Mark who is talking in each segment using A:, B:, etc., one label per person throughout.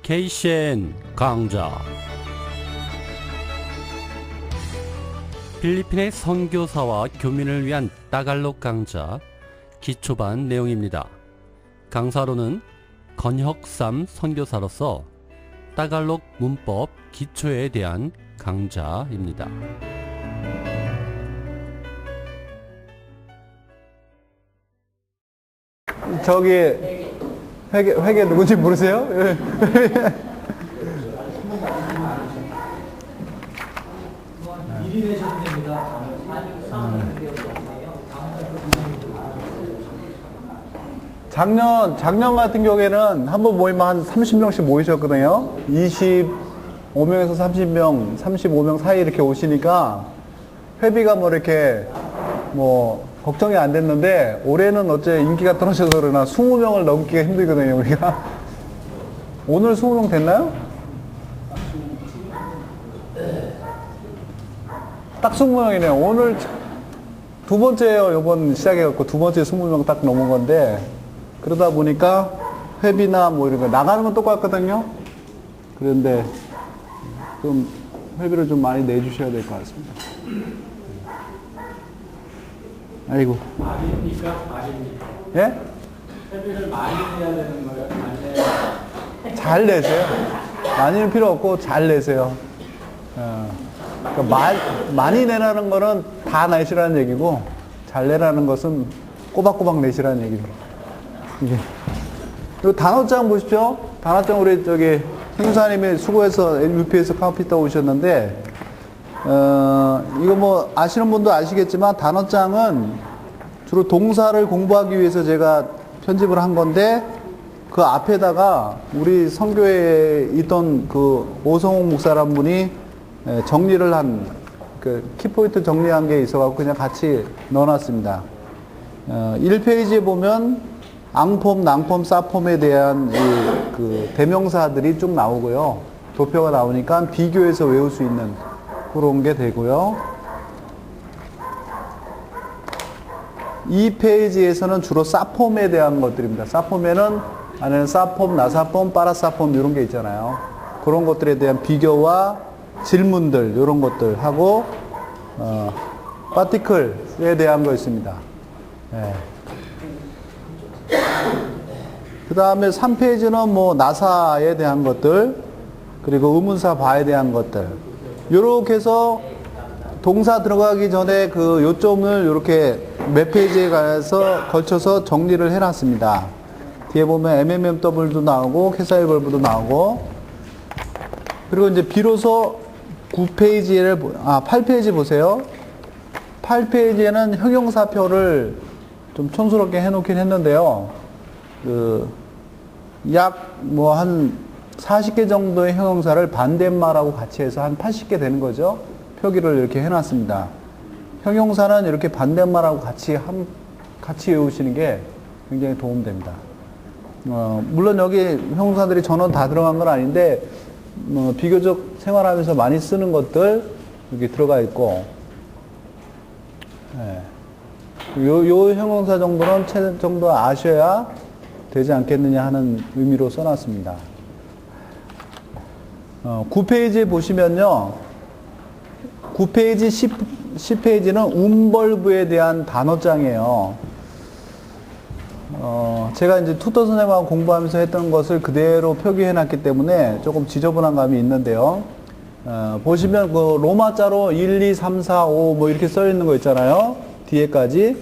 A: 케이셴 강좌. 필리핀의 선교사와 교민을 위한 따갈록 강좌 기초반 내용입니다. 강사로는 건혁삼 선교사로서 따갈록 문법 기초에 대한 강좌입니다.
B: 저기 회계 누군지 모르세요? 작년 같은 경우에는 한 번 모이면 한 30명씩 모이셨거든요. 25명에서 30명, 35명 사이 이렇게 오시니까 회비가 뭐 이렇게 걱정이 안 됐는데, 올해는 어째 인기가 떨어져서 그러나 20명을 넘기가 힘들거든요, 우리가. 오늘 20명 됐나요? 딱 20명이네요. 오늘 두 번째예요. 이번 시작해갖고 두 번째 20명 딱 넘은 건데, 그러다 보니까 회비나 뭐 이런 거 나가는 건 똑같거든요. 그런데 좀 회비를 좀 많이 내주셔야 될 것 같습니다. 아이고.
C: 말입니까? 말입니까?
B: 예?
C: 회비를 많이 내야 되는 거예요?
B: 잘 내세요. 많이는 필요 없고 잘 내세요. 그러니까 많이 내라는 거는 다 내시라는 얘기고, 잘 내라는 것은 꼬박꼬박 내시라는 얘기죠. 이게. 그리고 단어장 보십시오. 단어장 우리 행사님이 수고해서 UPS 컴퓨터 오셨는데, 이거 뭐 아시는 분도 아시겠지만 단어장은 주로 동사를 공부하기 위해서 제가 편집을 한 건데, 그 앞에다가 우리 선교에 있던 그 오성욱 목사란 분이 정리를 한, 키포인트 정리한 게 있어갖고 그냥 같이 넣어놨습니다. 1페이지에 보면 앙폼, 낭폼, 싸폼에 대한 그 대명사들이 쭉 나오고요. 도표가 나오니까 비교해서 외울 수 있는 그런 게 되고요. 이 페이지에서는 주로 싸폼에 대한 것들입니다. 싸폼에는 안에는 싸폼, 나사폼, 빠라싸폼 이런 게 있잖아요. 그런 것들에 대한 비교와 질문들 이런 것들 하고 파티클에 대한 거 있습니다. 네. 그 다음에 3페이지는 뭐 나사에 대한 것들, 그리고 의문사 바에 대한 것들, 요렇게 해서 동사 들어가기 전에 그 요점을 요렇게 몇 페이지에 가서 걸쳐서 정리를 해놨습니다. 뒤에 보면 MMMW도 나오고 캐사일 벌브도 나오고, 그리고 이제 비로소 8페이지 보세요. 8페이지에는 형용사표를 좀 촌스럽게 해놓긴 했는데요. 한 40개 정도의 형용사를 반대말하고 같이 해서 한 80개 되는 거죠. 표기를 이렇게 해놨습니다. 형용사는 이렇게 반대말하고 같이 외우시는 게 굉장히 도움됩니다. 물론 여기 형용사들이 전원 다 들어간 건 아닌데, 비교적 생활하면서 많이 쓰는 것들 여기 들어가 있고, 요 형용사 정도는 최대 정도 아셔야 되지 않겠느냐 하는 의미로 써놨습니다. 9페이지에 보시면요. 9페이지, 10페이지는 움벌브에 대한 단어장이에요. 제가 이제 투터스nem하고 공부하면서 했던 것을 그대로 표기해놨기 때문에 조금 지저분한 감이 있는데요. 보시면 그 로마자로 1, 2, 3, 4, 5 뭐 이렇게 써 있는 거 있잖아요. 뒤에까지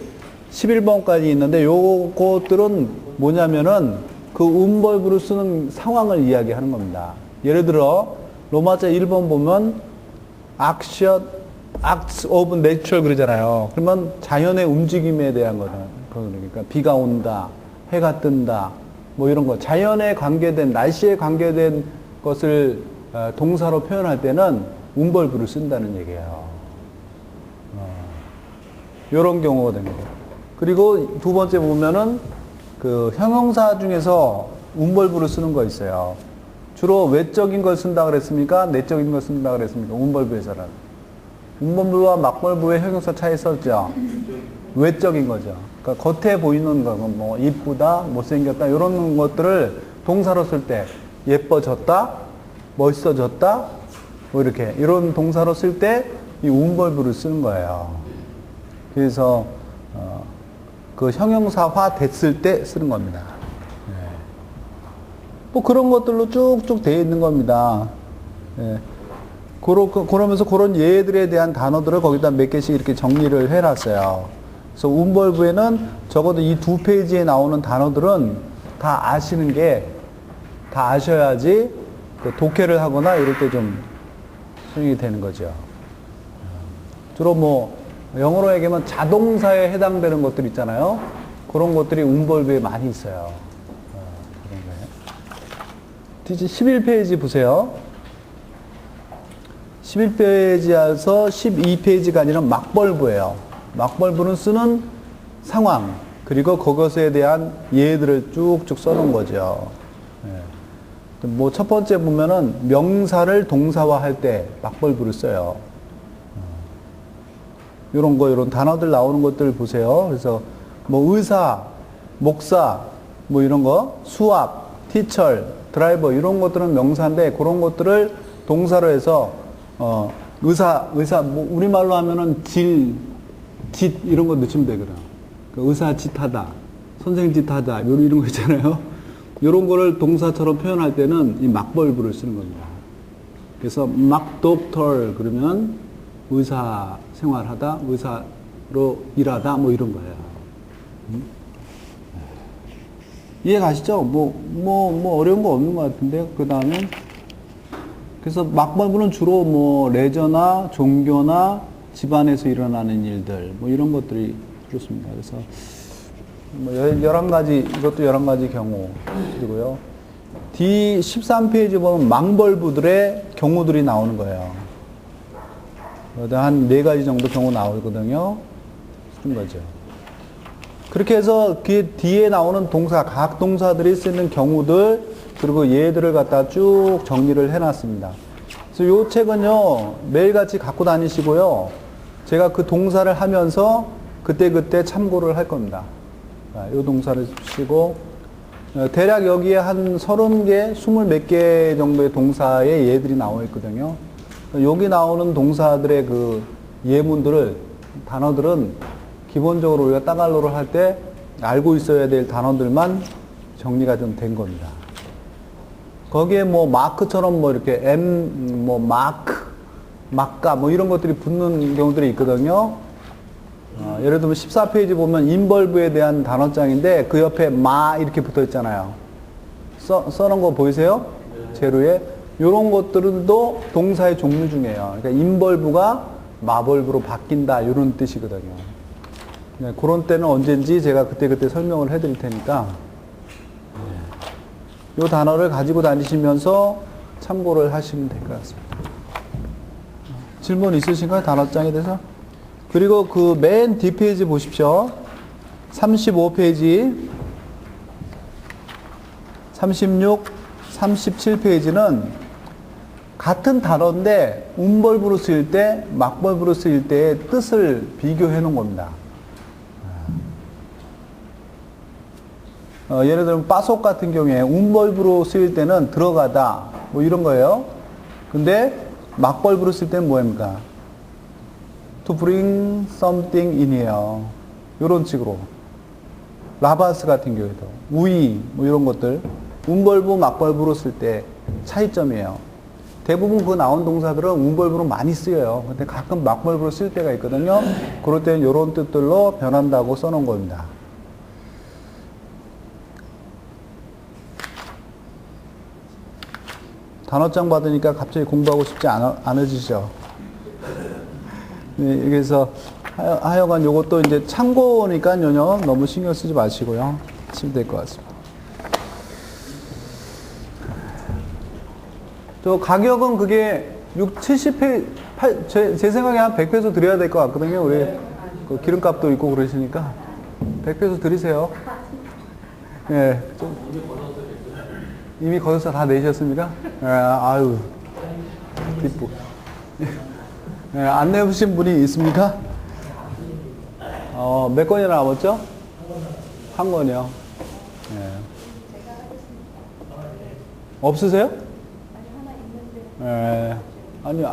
B: 11번까지 있는데 요것들은 뭐냐면은 그 움벌브로 쓰는 상황을 이야기하는 겁니다. 예를 들어 로마자 1번 보면 acts of nature 그러잖아요. 그러면 자연의 움직임에 대한 거잖아요. 그러니까 비가 온다, 해가 뜬다, 뭐 이런 거. 자연에 관계된, 날씨에 관계된 것을 동사로 표현할 때는 움벌브를 쓴다는 얘기예요. 이런 경우가 됩니다. 그리고 두 번째 보면은 그 형용사 중에서 움벌브를 쓰는 거 있어요. 주로 외적인 걸 쓴다 그랬습니까? 내적인 걸 쓴다 그랬습니까? 움벌브에서는. 움벌브와 막벌브의 형용사 차이 썼죠. 외적인 거죠. 그러니까 겉에 보이는 거, 뭐 이쁘다, 못생겼다 이런 것들을 동사로 쓸 때 예뻐졌다, 멋있어졌다, 뭐 이렇게 이런 동사로 쓸 때 이 운벌부를 쓰는 거예요. 그래서 그 형용사화 됐을 때 쓰는 겁니다. 예. 뭐 그런 것들로 쭉쭉 되어 있는 겁니다. 예. 그러면서 그런 예들에 대한 단어들을 거기다 몇 개씩 이렇게 정리를 해놨어요. 그래서 운벌부에는 적어도 이 2페이지에 나오는 단어들은 다 아시는 게, 다 아셔야지 그 독해를 하거나 이럴 때 좀 수용이 되는 거죠. 주로 뭐 영어로 얘기하면 자동사에 해당되는 것들 있잖아요. 그런 것들이 운벌부에 많이 있어요. 그런 거예요. 11페이지 보세요. 11페이지에서 12페이지가 아니라 막벌부예요. 막벌부는 쓰는 상황, 그리고 그것에 대한 예들을 쭉쭉 써놓은 거죠. 뭐 첫 번째 보면은 명사를 동사화할 때 막벌부를 써요. 이런 단어들 나오는 것들 보세요. 그래서 뭐 의사, 목사, 뭐 이런 거, 수학, 티처, 드라이버 이런 것들은 명사인데 그런 것들을 동사로 해서 의사, 뭐 우리말로 하면은 짓 이런 거 넣으시면 되거든요. 의사 짓하다, 선생 짓하다 이런 거 있잖아요. 이런 거를 동사처럼 표현할 때는 이 막벌부를 쓰는 겁니다. 그래서 막 doctor 그러면 의사 생활하다, 의사로 일하다, 뭐 이런 거예요. 이해 가시죠? 뭐 어려운 거 없는 것 같은데, 그 다음에. 그래서 막벌부는 주로 뭐 레저나 종교나 집안에서 일어나는 일들, 뭐 이런 것들이 그렇습니다. 그래서 뭐 11가지, 이것도 11가지 경우이고요. D 13페이지 보면 망벌부들의 경우들이 나오는 거예요. 한 4가지 정도 경우 나오거든요. 쓴 거죠. 그렇게 해서 그 뒤에 나오는 동사, 각 동사들이 쓰는 경우들, 그리고 얘들을 갖다 쭉 정리를 해놨습니다. 그래서 이 책은요, 매일같이 갖고 다니시고요. 제가 그 동사를 하면서 그때그때 참고를 할 겁니다. 이 동사를 쓰시고, 대략 여기에 한 30개, 20몇 개 정도의 동사의 예들이 나와 있거든요. 여기 나오는 동사들의 그 예문들을, 단어들은 기본적으로 우리가 따갈로를 할 때 알고 있어야 될 단어들만 정리가 좀 된 겁니다. 거기에 뭐 마크처럼 뭐 이렇게 뭐 마크, 막가 뭐 이런 것들이 붙는 경우들이 있거든요. 예를 들면 14페이지 보면 인벌브에 대한 단어장인데 그 옆에 마 이렇게 붙어 있잖아요. 써놓은 거 보이세요? 재료에. 이런 것들도 동사의 종류 중이에요. 그러니까 인벌브가 마벌브로 바뀐다 이런 뜻이거든요. 네, 그런 때는 언제인지 제가 그때 설명을 해드릴 테니까 이 단어를 가지고 다니시면서 참고를 하시면 될 것 같습니다. 질문 있으신가요? 단어장에 대해서? 그리고 그 맨 뒷페이지 보십시오. 35페이지, 36, 37페이지는 같은 단어인데 운벌부로 쓰일 때, 막벌부로 쓰일 때의 뜻을 비교해 놓은 겁니다. 예를 들면 빠속 같은 경우에 운벌부로 쓰일 때는 들어가다 뭐 이런 거예요. 근데 막벌부로 쓸 때는 뭐입니까? To bring something in here. 이런 식으로. 라바스 같은 경우에도 우이 뭐 이런 것들 운벌부 막벌부로 쓸 때 차이점이에요. 대부분 그 나온 동사들은 운벌부로 많이 쓰여요. 근데 가끔 막벌부로 쓸 때가 있거든요. 그럴 때는 이런 뜻들로 변한다고 써놓은 겁니다. 단어장 받으니까 갑자기 공부하고 싶지 않으시죠? 네, 그래서 하여간 요것도 이제 참고니까요. 너무 신경 쓰지 마시고요. 하시면 될 것 같습니다. 저 가격은 그게 70페이지, 제 생각에 한 100페소 드려야 될 것 같거든요. 우리 그 기름값도 있고 그러시니까 100페소 드리세요. 예. 이미 거기서 다 내셨습니까? 예, 아유, 기쁘. 예, 안 내주신 분이 있습니까? 몇 건이나 남았죠? 한 건이요. 예. 없으세요? 아니,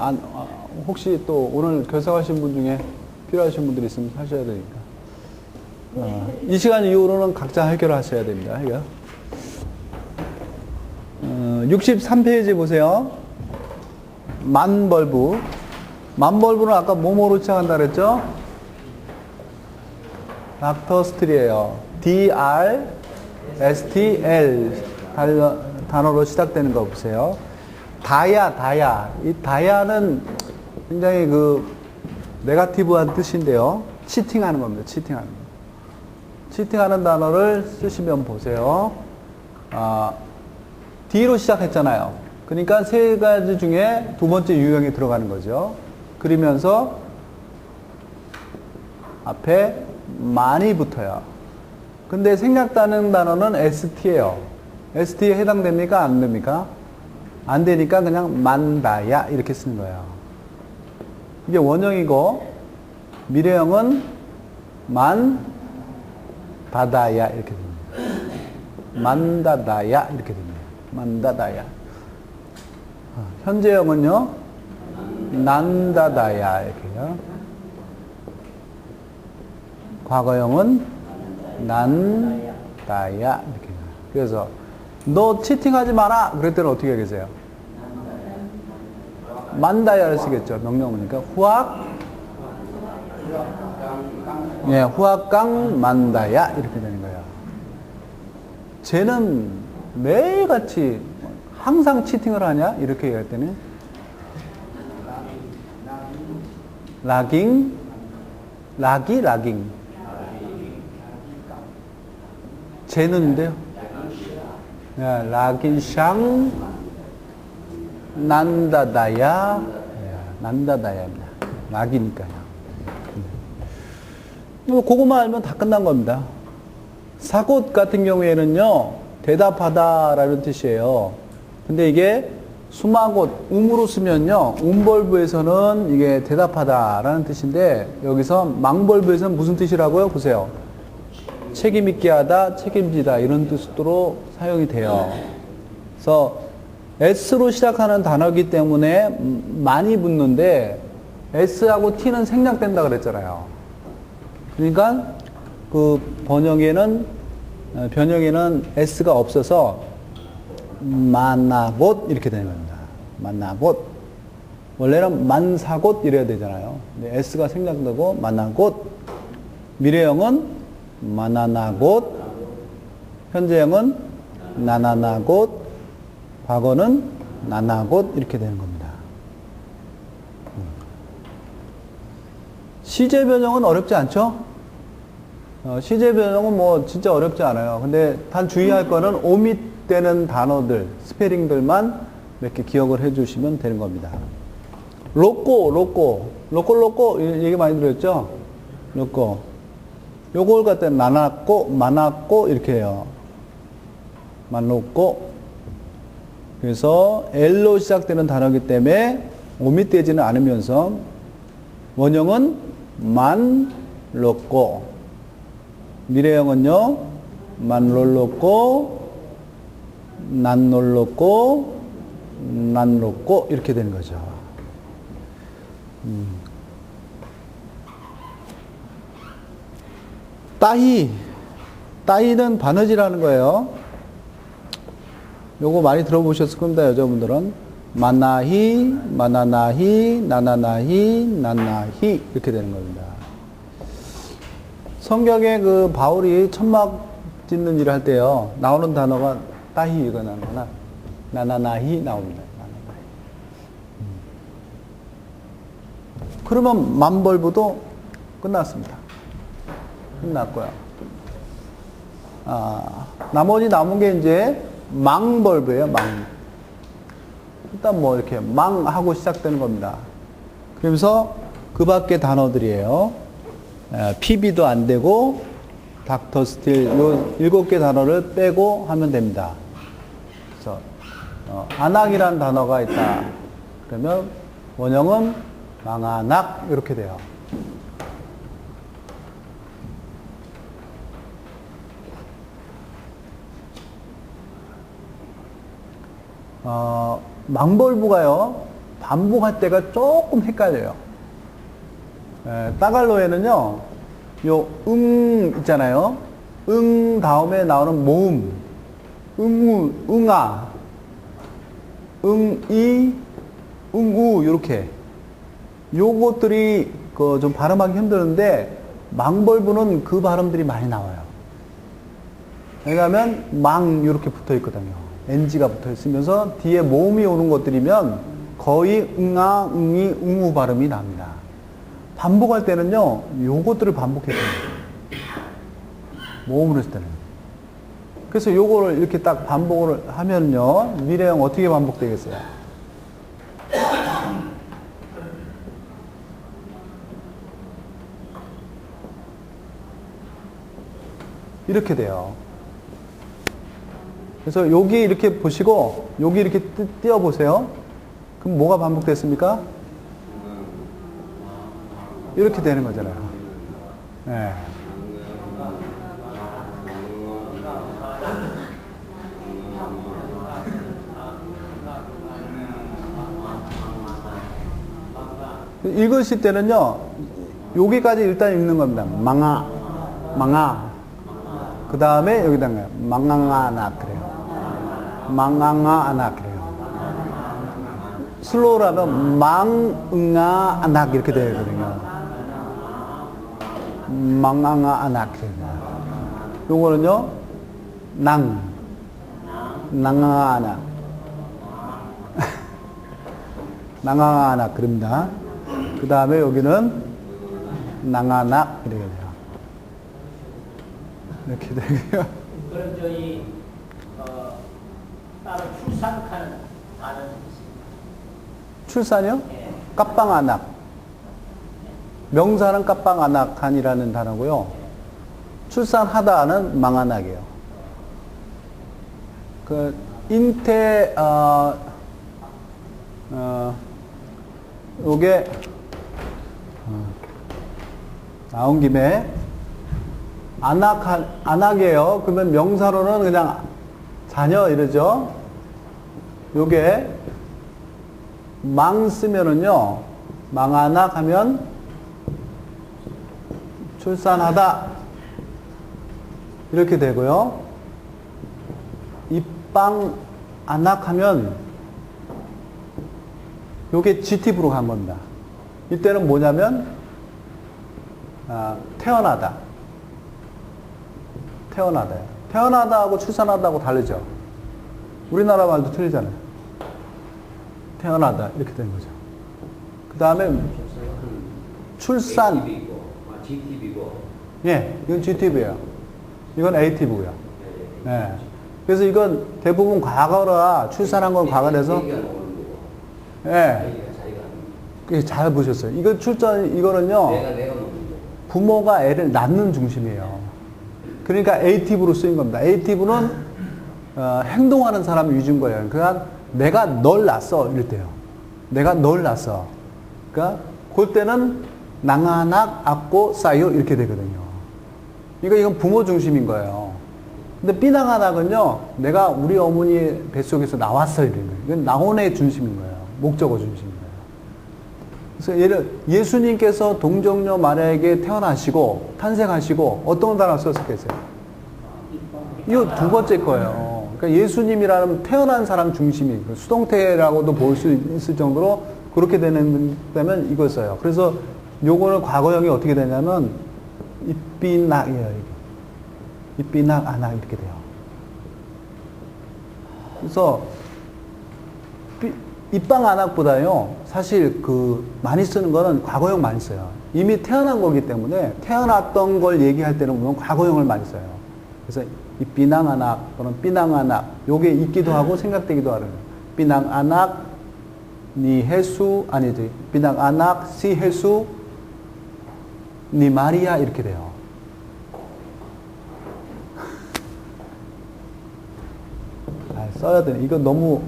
B: 혹시 또 오늘 결석하신 분 중에 필요하신 분들이 있으면 하셔야 되니까. 이 시간 이후로는 각자 해결하셔야 됩니다. 해결. 63페이지 보세요. 만벌브. 만벌브는 아까 뭐뭐로 시작한다 그랬죠? 닥터스틸이에요. DRSTL 단어로 시작되는 거 보세요. 다야. 이 다야는 굉장히 네거티브한 뜻인데요. 치팅하는 겁니다. 치팅하는 단어를 쓰시면 보세요. D로 시작했잖아요. 그러니까 세 가지 중에 두 번째 유형이 들어가는 거죠. 그러면서 앞에 많이 붙어요. 근데 생략되는 단어는 ST예요. ST에 해당됩니까? 안 됩니까? 안 되니까 그냥 만다야 이렇게 쓰는 거예요. 이게 원형이고 미래형은 만다다야 이렇게 됩니다. 만다다야 이렇게 됩니다. 만다다야. 현재형은요 난다다야 이렇게요. 과거형은 난다야 이렇게. 그래서 너 치팅하지 마라 그랬더니 어떻게 하겠어요? 만다야를 쓰겠죠. 명령어니까 후학강 만다야 이렇게 되는 거예요. 쟤는 매일같이 항상 치팅을 하냐? 이렇게 얘기할 때는 라깅 쟤는데요. 라깅샹 난다다야 난다다야입니다. 락이니까요. 그거만 알면 다 끝난 겁니다. 사귿 같은 경우에는요 대답하다라는 뜻이에요. 근데 이게 수마귿 음으로 쓰면요 음벌브에서는 이게 대답하다라는 뜻인데 여기서 망벌브에서는 무슨 뜻이라고요? 보세요. 책임 있게 하다, 책임지다 이런 뜻으로 사용이 돼요. 그래서 S로 시작하는 단어이기 때문에 많이 붙는데 S하고 T는 생략된다 그랬잖아요. 그러니까 그 변형에는 S가 없어서 만나귿 이렇게 되는 겁니다. 만나귿. 원래는 만사귿 이래야 되잖아요. 근데 S가 생략되고 만나귿. 미래형은 만나나귿. 현재형은 나나나귿. 과거는 나나귿 이렇게 되는 겁니다. 시제 변형은 어렵지 않죠? 시제 변형은 뭐 진짜 어렵지 않아요. 근데 단 주의할 거는 오밋되는 단어들, 스페링들만 몇 개 기억을 해 주시면 되는 겁니다. 로꼬 얘기 많이 들었죠? 로꼬. 요걸 갖다 만났고 이렇게 해요. 만났고. 그래서 L로 시작되는 단어이기 때문에 오밋되지는 않으면서 원형은 만렀고 미래형은요 만롤렀고 난놀렀고 난렀고 이렇게 되는 거죠. 따이는 바느질하는 거예요. 요거 많이 들어보셨을 겁니다, 여자분들은. 만나히, 마나나히, 나나나히, 난나히 이렇게 되는 겁니다. 성경에 그 바울이 천막 짓는 일을 할 때요 나오는 단어가 따히가 나오나 나나나히 나옵니다. 나나나히. 그러면 만벌브도 끝났습니다. 끝났고요. 나머지 남은 게 이제 망벌브예요. 망. 일단 뭐 이렇게 망하고 시작되는 겁니다. 그러면서 그 밖에 단어들이에요. PB도 안 되고 닥터스틸 요 7개 단어를 빼고 하면 됩니다. 그래서 안악이라는 단어가 있다. 그러면 원형은 망안악 이렇게 돼요. 망벌부가요, 반복할 때가 조금 헷갈려요. 따갈로에는요, 요, 있잖아요. 다음에 나오는 모음, 응아, 이, 우, 요렇게. 요것들이, 좀 발음하기 힘드는데, 망벌부는 그 발음들이 많이 나와요. 왜냐하면, 요렇게 붙어 있거든요. NG가 붙어 있으면서, 뒤에 모음이 오는 것들이면, 거의 응아, 응이, 우 발음이 납니다. 반복할 때는요, 요것들을 반복해야 돼요. 모음으로 했을 때는. 그래서 요거를 이렇게 딱 반복을 하면요, 미래형 어떻게 반복되겠어요? 이렇게 돼요. 그래서 여기 이렇게 보시고, 여기 이렇게 띄워보세요. 그럼 뭐가 반복됐습니까? 이렇게 되는 거잖아요. 네. 읽으실 때는요, 여기까지 일단 읽는 겁니다. 망아. 그 다음에 여기다가 망앙아나 그래요. 망앙아나 그래요. 슬로우라면 망응아아나 이렇게 되거든요. 망앙아아나 그래요. 요거는요, 낭앙아나. 낭앙아나 그럽니다. 그 다음에 여기는 낭아낙 이렇게 돼요. 이렇게 되고요.
C: 그럼 저희 따로 출산하는 단어는 있습니다.
B: 출산이요?
C: 예.
B: 까빵아낙. 명사는 까빵아낙한이라는 단어고요. 출산하다는 망아낙이에요. 그 인태 요게 나온 김에 안악이에요. 그러면 명사로는 그냥 자녀 이러죠. 요게 망 쓰면은요, 망안악 하면 출산하다 이렇게 되고요. 입방 안악 하면 요게 GTV로 간 겁니다. 이때는 뭐냐면 태어나다. 태어나다요. 태어나다하고 출산하다하고 다르죠. 우리나라 말도 틀리잖아요. 태어나다 이렇게 되는 거죠. 그 다음에 출산.
D: GTV고.
B: 예, 이건 GTV예요. 이건 ATV고요. 예. 그래서 이건 대부분 과거라 출산한 건 과거라서. 예. 그게 잘 보셨어요. 이거 이거는요. 부모가 애를 낳는 중심이에요. 그러니까 ATV로 쓰인 겁니다. ATV는 행동하는 사람 위주인 거예요. 그러니까 내가 널 낳았어 이럴 때요. 내가 널 낳았어. 그러니까 그때는 낭아낙 악고 싸요 이렇게 되거든요. 이건 부모 중심인 거예요. 근데 삐낭아낙은요, 내가 우리 어머니 뱃속에서 나왔어 이런 거예요. 이건 나온의 중심인 거예요. 목적어 중심인 거예요. 그래서 예수님께서 동정녀 마리아에게 태어나시고 탄생하시고 어떤 단어 썼겠어요? 이거 두 번째 거예요. 그러니까 예수님이라는 태어난 사람 중심이 수동태라고도 볼 수 있을 정도로 그렇게 되면 이걸 써요. 그래서 요거는 과거형이 어떻게 되냐면 입비낙이에요. 입비낙 안낙 이렇게 돼요. 그래서 입방 안악보다요, 사실 많이 쓰는 거는 과거형 많이 써요. 이미 태어난 거기 때문에 태어났던 걸 얘기할 때는 보면 과거형을 많이 써요. 그래서 이 비낭 안악 또는 삐낭 안악, 요게 있기도 하고 생각되기도 하는 거예요. 삐낭 안악, 니 해수, 아니지. 삐낭 안악, 시 해수, 니 마리아, 이렇게 돼요. 써야 되네. 이거 너무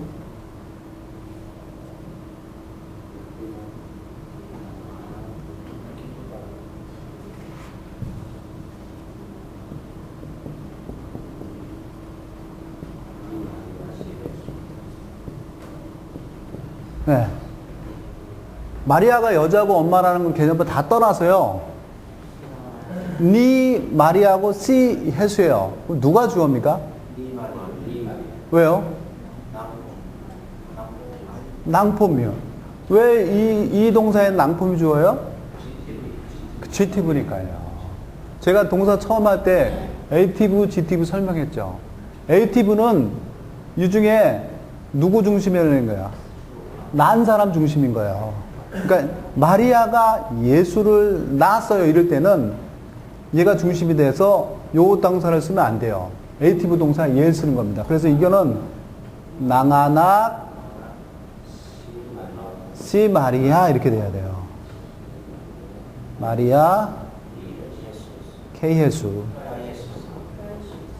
B: 네. 마리아가 여자고 엄마라는 개념을 다 떠나서요. 니 마리아고 시 해수예요. 누가 주어입니까? 왜요? 낭폼이요. 왜 이 동사에 낭폼이 주어요? GTV니까요. 제가 동사 처음 할 때 에이티브, GTV 설명했죠. 에이티브는 이 중에 누구 중심이라는 거야? 난 사람 중심인 거예요. 그러니까 마리아가 예수를 낳았어요. 이럴 때는 얘가 중심이 돼서 요 동사를 쓰면 안 돼요. 에이티브 동사 얘를 쓰는 겁니다. 그래서 이거는 낭아낙 시 마리아 이렇게 돼야 돼요. 마리아 케이헤수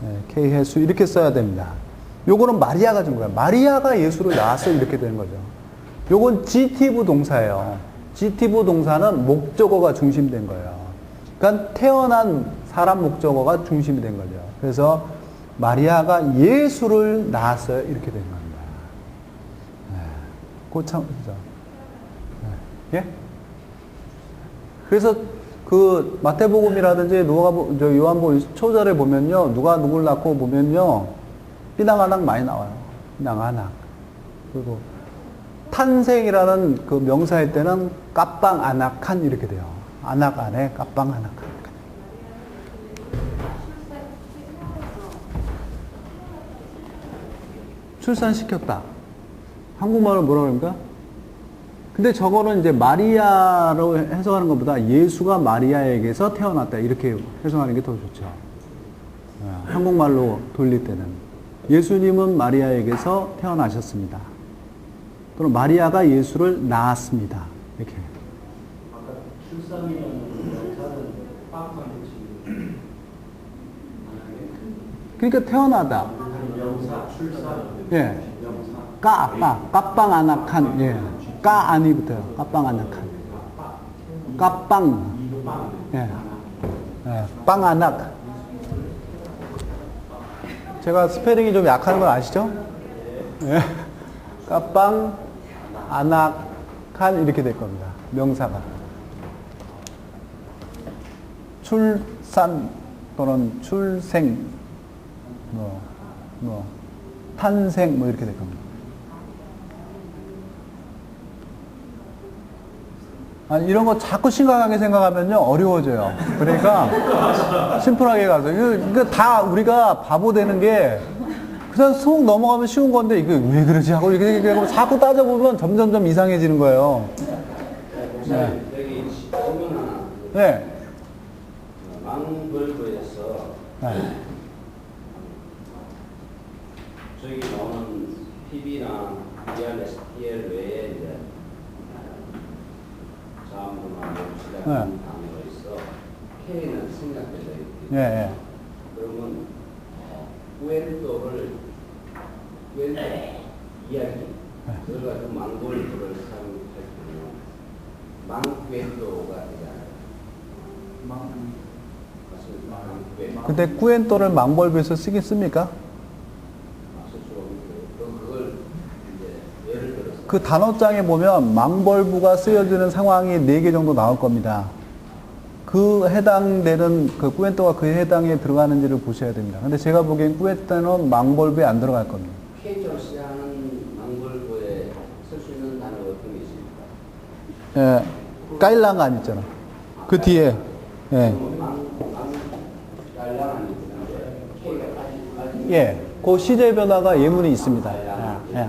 B: 네, 케이헤수 이렇게 써야 됩니다. 요거는 마리아가 준 거예요. 마리아가 예수를 낳았어 이렇게 되는 거죠. 요건 지티브 동사예요. 지티브 동사는 목적어가 중심된 거예요. 그러니까 태어난 사람 목적어가 중심이 된 거죠. 그래서 마리아가 예수를 낳았어요 이렇게 된 겁니다. 네. 고참 그죠? 네. 예? 그래서 그 마태복음이라든지 요한복음 초절에 보면요, 누가 누굴 낳고 보면요, 삐낭아낙 많이 나와요. 삐낭아낙. 그리고 탄생이라는 그 명사일 때는 까빵아낙한 이렇게 돼요. 아낙 안에 까빵아낙한. 출산시켰다. 한국말로 뭐라고 합니까? 근데 저거는 이제 마리아로 해석하는 것보다 예수가 마리아에게서 태어났다. 이렇게 해석하는 게 더 좋죠. 한국말로 돌릴 때는. 예수님은 마리아에게서 태어나셨습니다. 또는 마리아가 예수를 낳았습니다. 이렇게.
C: 아까 출산이라는 명사는 빡빡한
B: 그러니까 태어나다.
C: 명사, 출산.
B: 예. 까빵아낙한. 예. 까 아니 붙어요. 까빵아낙한. 까빵. 예. 예. 빵아낙. 제가 스페링이 좀 약한 걸 아시죠? 예. 까빵 아낙한 이렇게 될 겁니다. 명사가. 출산 또는 출생 탄생 이렇게 될 겁니다. 아니, 이런 거 자꾸 심각하게 생각하면요, 어려워져요. 그러니까, 심플하게 가서. 이거 다 우리가 바보 되는 게, 그냥 속 넘어가면 쉬운 건데, 이거 왜 그러지? 하고 이렇게 자꾸 따져보면 점점점 이상해지는 거예요. 네.
D: 여기 질문 하나.
B: 네.
D: 망벌구에서
B: 네.
D: 저기 나오는 PB나 DRSPL 외에 이제 자음도나 시작하는 단어가 있어. K는 생략되어 있기.
B: 예, 예.
D: 그러면 웬도를 웬도 이야기 그걸 가지고 망골도를 사용할 때는 망괴도가 되잖아요. 맞습니다. 망괴.
B: 근데 꾸엔또를 망벌브에서 쓰긴 씁니까?
D: 그걸 이제 예를 들어서
B: 그 단어장에 보면 망벌브가 쓰여지는 상황이 4개 정도 나올 겁니다. 그 해당되는 그 꾸엔또가 그 해당에 들어가는지를 보셔야 됩니다. 근데 제가 보기엔 꾸엔또는 망벌브에 안 들어갈 겁니다.
D: K자로 시작하는 망골보에 쓸 수 있는 단어가 어떤 게 있습니까?
B: 예, 까일랑안 있잖아. 그 뒤에, 예.
D: 깔랑안이 있는데 K가 빠진
B: 예, 그 시제 변화가 예문이 있습니다. 예, 예.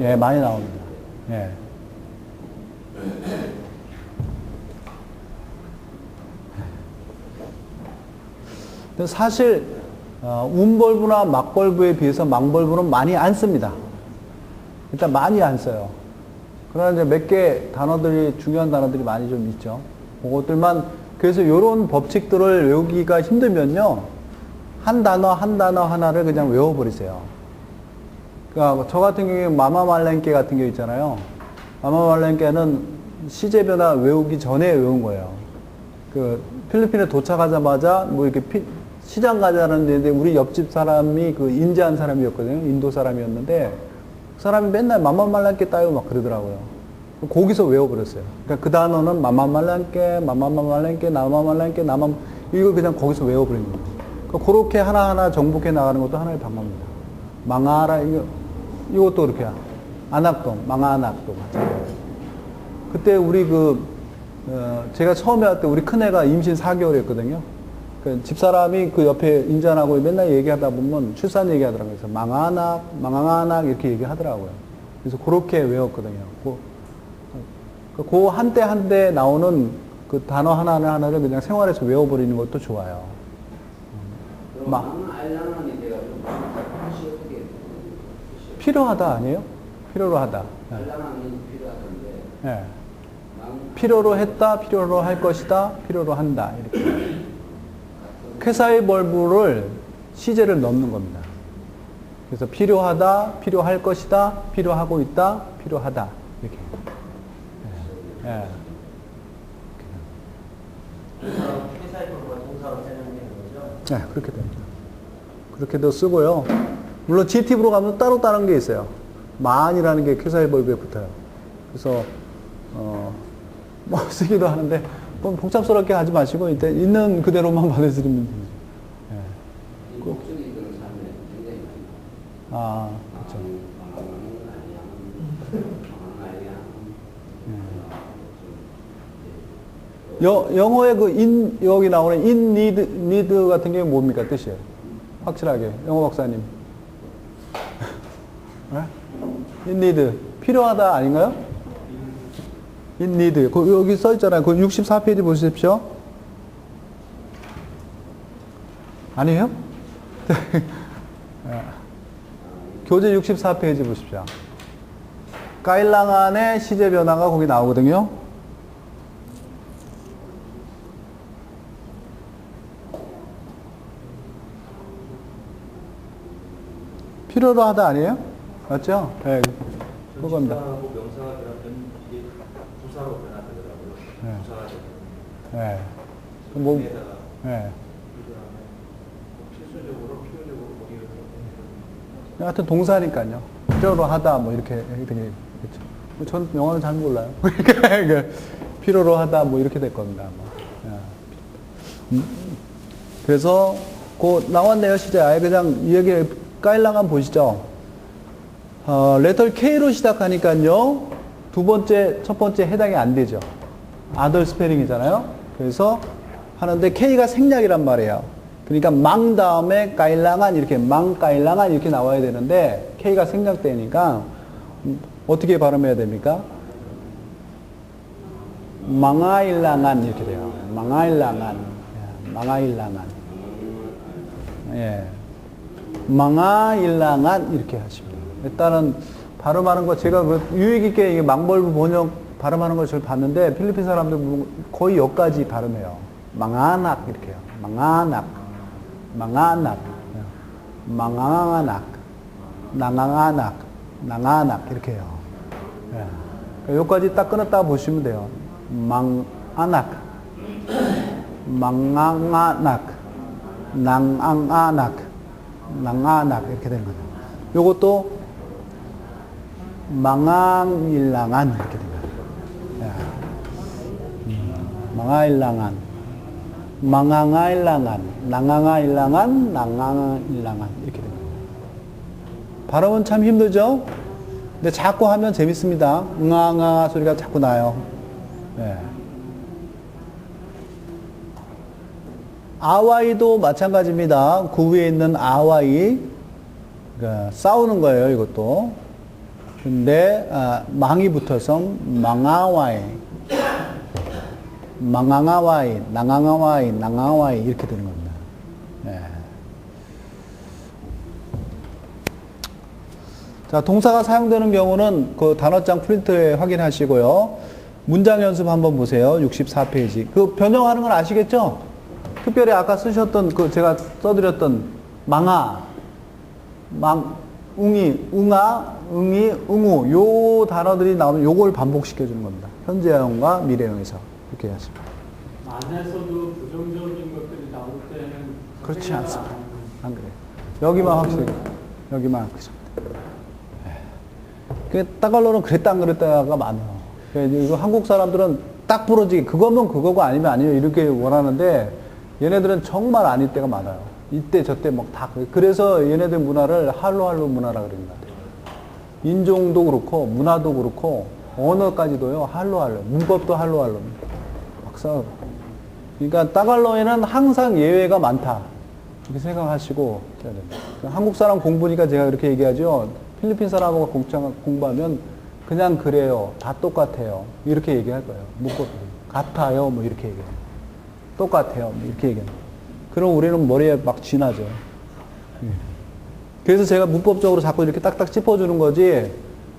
B: 예, 많이 나옵니다. 예. 근데 사실 운벌부나 막벌부에 비해서 망벌부는 많이 안 씁니다. 일단 많이 안 써요. 그러나 이제 몇 개 단어들이 중요한 단어들이 많이 좀 있죠. 그것들만 그래서 이런 법칙들을 외우기가 힘들면요, 한 단어 하나를 그냥 외워버리세요. 그러니까 저 같은 경우에 마마말랭께 같은 게 있잖아요. 마마말랭께는 시제 변화 외우기 전에 외운 거예요. 그 필리핀에 도착하자마자 뭐 이렇게 시장 가자는 데인데 우리 옆집 사람이 그 인자한 사람이었거든요. 인도 사람이었는데 그 사람이 맨날 맘만말랑께 따요 막 그러더라고요. 거기서 외워버렸어요. 그러니까 그 단어는 맘만말랑께, 맘만말랑께, 나만말랑께, 나만 이걸 그냥 거기서 외워버린 거예요. 그러니까 그렇게 하나하나 정복해 나가는 것도 하나의 방법입니다. 망하라 이것도 그렇게 안악동, 망아안악동 그때 우리 제가 처음에 할 때 우리 큰애가 임신 4개월이었거든요. 그 집사람이 그 옆에 인자하고 맨날 얘기하다 보면 출산 얘기하더라고요. 그래서 망아낙, 망아낙 이렇게 얘기하더라고요. 그래서 그렇게 외웠거든요. 그 한때 한때 나오는 그 단어 하나를 그냥 생활에서 외워버리는 것도 좋아요.
D: 알랑한이 돼가지고 뜻이 어떻게 돼요?
B: 필요하다 아니에요? 필요로 하다.
D: 알랑한이 필요하던데.
B: 네. 필요로 했다, 필요로 할 것이다, 필요로 한다. 이렇게. 쾌사의 벌부를 시제를 넣는 겁니다. 그래서 필요하다, 필요할 것이다, 필요하고 있다, 필요하다. 이렇게. 예.
C: 회사의 법과 동사로 사용되는 거죠?
B: 네, 그렇게 됩니다. 그렇게도 쓰고요. 물론 GT입으로 가면 따로 다른 게 있어요. 만이라는 게 쾌사의 벌부에 붙어요. 그래서 뭐 쓰기도 하는데 뭐 복잡스럽게 하지 마시고 이제 있는 그대로만 받아들이면 되죠.
D: 이 목소리 그런 삶에 굉장히 많이
B: 아, 그렇죠. 영어에 여기 나오는 in need 같은 게 뭡니까? 뜻이에요. 확실하게. 영어 박사님. 네? in need. 필요하다 아닌가요? in need. 여기 써 있잖아요. 그 64페이지 보십시오. 아니에요? 교재 64페이지 보십시오. 까일랑안의 시제 변화가 거기 나오거든요. 필요로 하다 아니에요? 맞죠? 네, 그겁니다.
C: 전치사하고 명사가 변하면 이게 부사로 변하더라고요.
B: 네.
C: 부사가 되고.
B: 네. 뭐,
C: 에다가
B: 네.
C: 필수적으로 뭐 이렇게.
B: 하여튼 동사니까요. 필요로 하다 뭐 이렇게 되게 그렇죠. 전 영어는 잘 몰라요. 그러니까 필요로 하다 뭐 이렇게 될 겁니다. 그래서 나왔네요. 시제 아예 그냥 이 얘기 까일랑한 보시죠. 레터 K로 시작하니까요. 첫 번째 해당이 안 되죠. 아들 스페링이잖아요. 그래서 하는데 K가 생략이란 말이에요. 그러니까 망 다음에 까일랑한 이렇게 망까일랑한 이렇게 나와야 되는데 K가 생략되니까 어떻게 발음해야 됩니까? 망아일랑한 이렇게 돼요. 망아일랑한. 예. 망아일랑한 이렇게 하십니다. 일단은 발음하는 거 제가 유익 있게 이게 망벌부 번역 발음하는 걸 저를 봤는데 필리핀 사람들 거의 여기까지 발음해요. 망아낙 이렇게 해요. 망아낙 낭아낙 이렇게 해요. 예. 여기까지 딱 끊었다 보시면 돼요. 망아낙 낭아낙 이렇게 되는 거죠. 요것도 망앙일랑한 이렇게 됩니다. 망아일랑한, 망앙아일랑한, 낭앙아일랑한, 낭앙아일랑한 이렇게 됩니다. 발음은 참 힘들죠? 근데 자꾸 하면 재밌습니다. 응아응아 소리가 자꾸 나요. 네. 아와이도 마찬가지입니다. 그 위에 있는 아와이. 그러니까 싸우는 거예요, 이것도. 근데, 망이 붙어서 망아와이, 망앙아와이, 낭앙아와이, 이렇게 되는 겁니다. 네. 자, 동사가 사용되는 경우는 그 단어장 프린트에 확인하시고요. 문장 연습 한번 보세요. 64페이지. 그 변형하는 건 아시겠죠? 특별히 아까 쓰셨던 제가 써드렸던 웅이, 웅아, 응이, 응우 요 단어들이 나오면 요걸 반복시켜주는 겁니다. 현재형과 미래형에서 이렇게 하십니다.
E: 안에서도 부정적인 것들이 나올 때는
B: 그렇지 않습니다. 안 그래요. 여기만 확실히, 여기만 그죠. 그 따갈로는 그랬다 안 그랬다가 많아요. 이거 한국 사람들은 딱 부러지게 그거면 그거고 아니면 아니에요 이렇게 원하는데 얘네들은 정말 아닐 때가 많아요. 이때 저때 막 다 그래서 얘네들 문화를 할로할로 문화라 그러는 것 같아요. 인종도 그렇고 문화도 그렇고 언어까지도요 할로할로 문법도 할로할로 막상 그러니까 따갈로에는 항상 예외가 많다 이렇게 생각하시고 해야 됩니다. 한국 사람 공부니까 제가 그렇게 얘기하죠. 필리핀 사람하고 공부하면 그냥 그래요. 다 똑같아요. 이렇게 얘기할 거예요. 문법 같아요. 뭐 이렇게 얘기해요. 똑같아요. 뭐 이렇게 얘기해요. 그럼 우리는 머리에 막 쥐나죠. 그래서 제가 문법적으로 자꾸 이렇게 딱딱 짚어주는 거지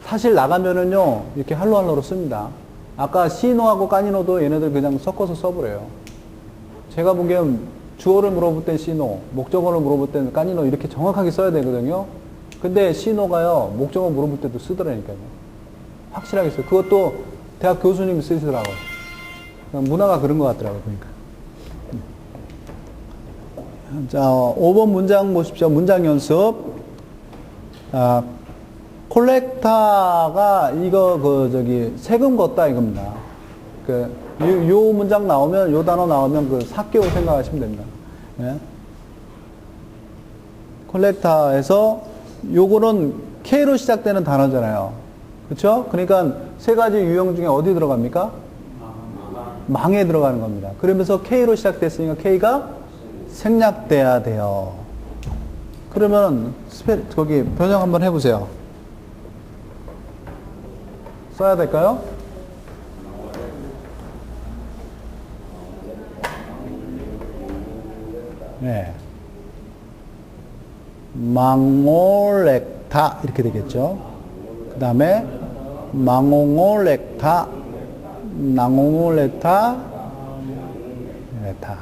B: 사실 나가면은요 이렇게 할로할로로 씁니다. 아까 시노하고 까니노도 얘네들 그냥 섞어서 써버려요. 제가 보기엔 주어를 물어볼 땐 시노, 목적어를 물어볼 땐 까니노 이렇게 정확하게 써야 되거든요. 근데 시노가요 목적어 물어볼 때도 쓰더라니까요. 확실하게 써요. 그것도 대학 교수님이 쓰시더라고요. 문화가 그런 것 같더라고요. 보니까. 자, 5번 문장 보십시오. 문장 연습. 콜렉타가 세금 걷다 이겁니다. 요 문장 나오면, 요 단어 나오면 사교 생각하시면 됩니다. 예? 콜렉타에서 요거는 K로 시작되는 단어잖아요. 그쵸? 그러니까 세 가지 유형 중에 어디 들어갑니까? 망에 들어가는 겁니다. 그러면서 K로 시작됐으니까 K가 생략돼야 돼요. 그러면 거기 변형 한번 해보세요. 써야 될까요? 네. 망올렉타 이렇게 되겠죠. 그 다음에 망옹올렉타 낭옹올렉타 렉타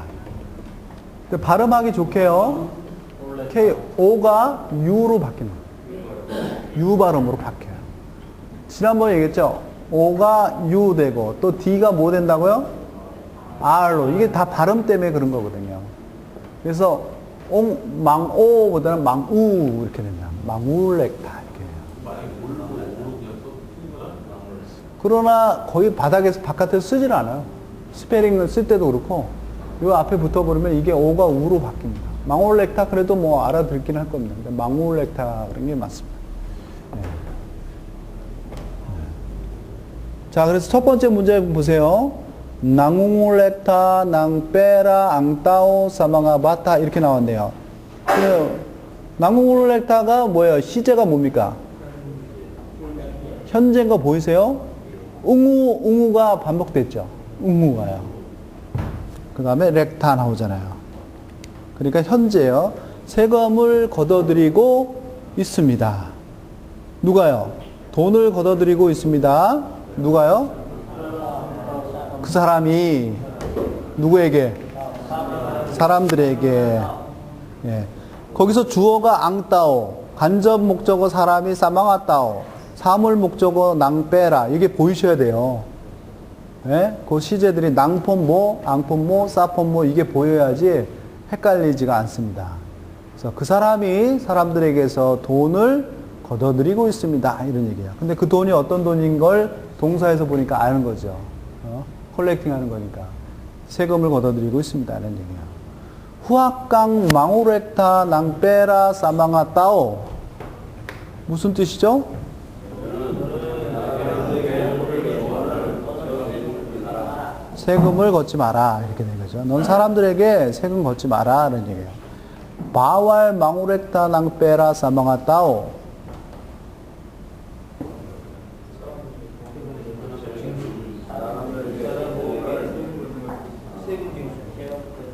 B: 발음하기 좋게요. K, O가 U로 바뀌는 거예요. U 발음으로 바뀌어요. 지난번에 얘기했죠. O가 U 되고 또 D가 뭐 된다고요? R로. 이게 다 발음 때문에 그런 거거든요. 그래서 망오보다는 망우 이렇게 된다. 망울렉타 이렇게 해요. 그러나 거의 바닥에서 바깥에서 쓰질 않아요. 스페링을 쓸 때도 그렇고 요 앞에 붙어버리면 이게 오가 우로 바뀝니다. 망올렉타 그래도 뭐 알아듣긴 할 겁니다. 망올렉타 그런 게 맞습니다. 네. 자, 그래서 첫 번째 문제 보세요. 낭웅올렉타, 낭빼라, 앙따오, 사망아바타 이렇게 나왔네요. 낭웅올렉타가 뭐예요? 시제가 뭡니까? 현재인 거 보이세요? 웅우가 반복됐죠. 웅우가요. 그 다음에 렉타 나오잖아요. 그러니까 현재요. 세금을 걷어들이고 있습니다. 누가요? 돈을 걷어들이고 있습니다. 누가요? 그 사람이 누구에게? 사람들에게. 예. 거기서 주어가 앙따오, 간접 목적어 사람이 사망았다오, 사물 목적어 낭빼라 이게 보이셔야 돼요. 예? 그 시제들이 낭폰모, 앙폰모, 사폰모 이게 보여야지 헷갈리지가 않습니다. 그래서 그 사람이 사람들에게서 돈을 걷어들이고 있습니다. 이런 얘기야. 근데 그 돈이 어떤 돈인 걸 동사에서 보니까 아는 거죠. 컬렉팅 하는 거니까. 세금을 걷어들이고 있습니다. 이런 얘기야. 후악강 망오렉타 낭빼라 사망아따오. 무슨 뜻이죠? 세금을 걷지 마라. 이렇게 된 거죠. 넌 사람들에게 세금 걷지 마라. 이런 얘기예요. 바왈 망오렉타 낭빼라 사망아따오.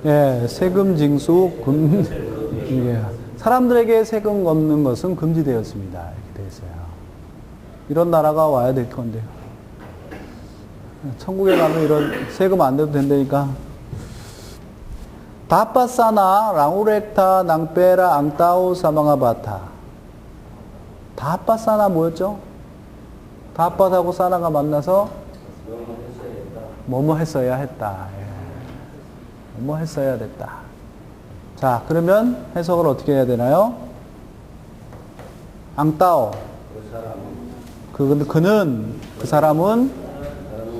B: 예, 세금 징수 예, 사람들에게 세금 걷는 것은 금지되었습니다. 이렇게 되어 있어요. 이런 나라가 와야 될 건데요. 천국에 가면 이런 세금 안 내도 된다니까. 다빠사나 랑우렉타 낭빼라 앙따오 사망아바타. 다빠사나 뭐였죠? 다빠하고 사나가 만나서 뭐뭐 했어야 했다. 예. 뭐 했어야 됐다. 자, 그러면 해석을 어떻게 해야 되나요? 앙따오. 그 사람은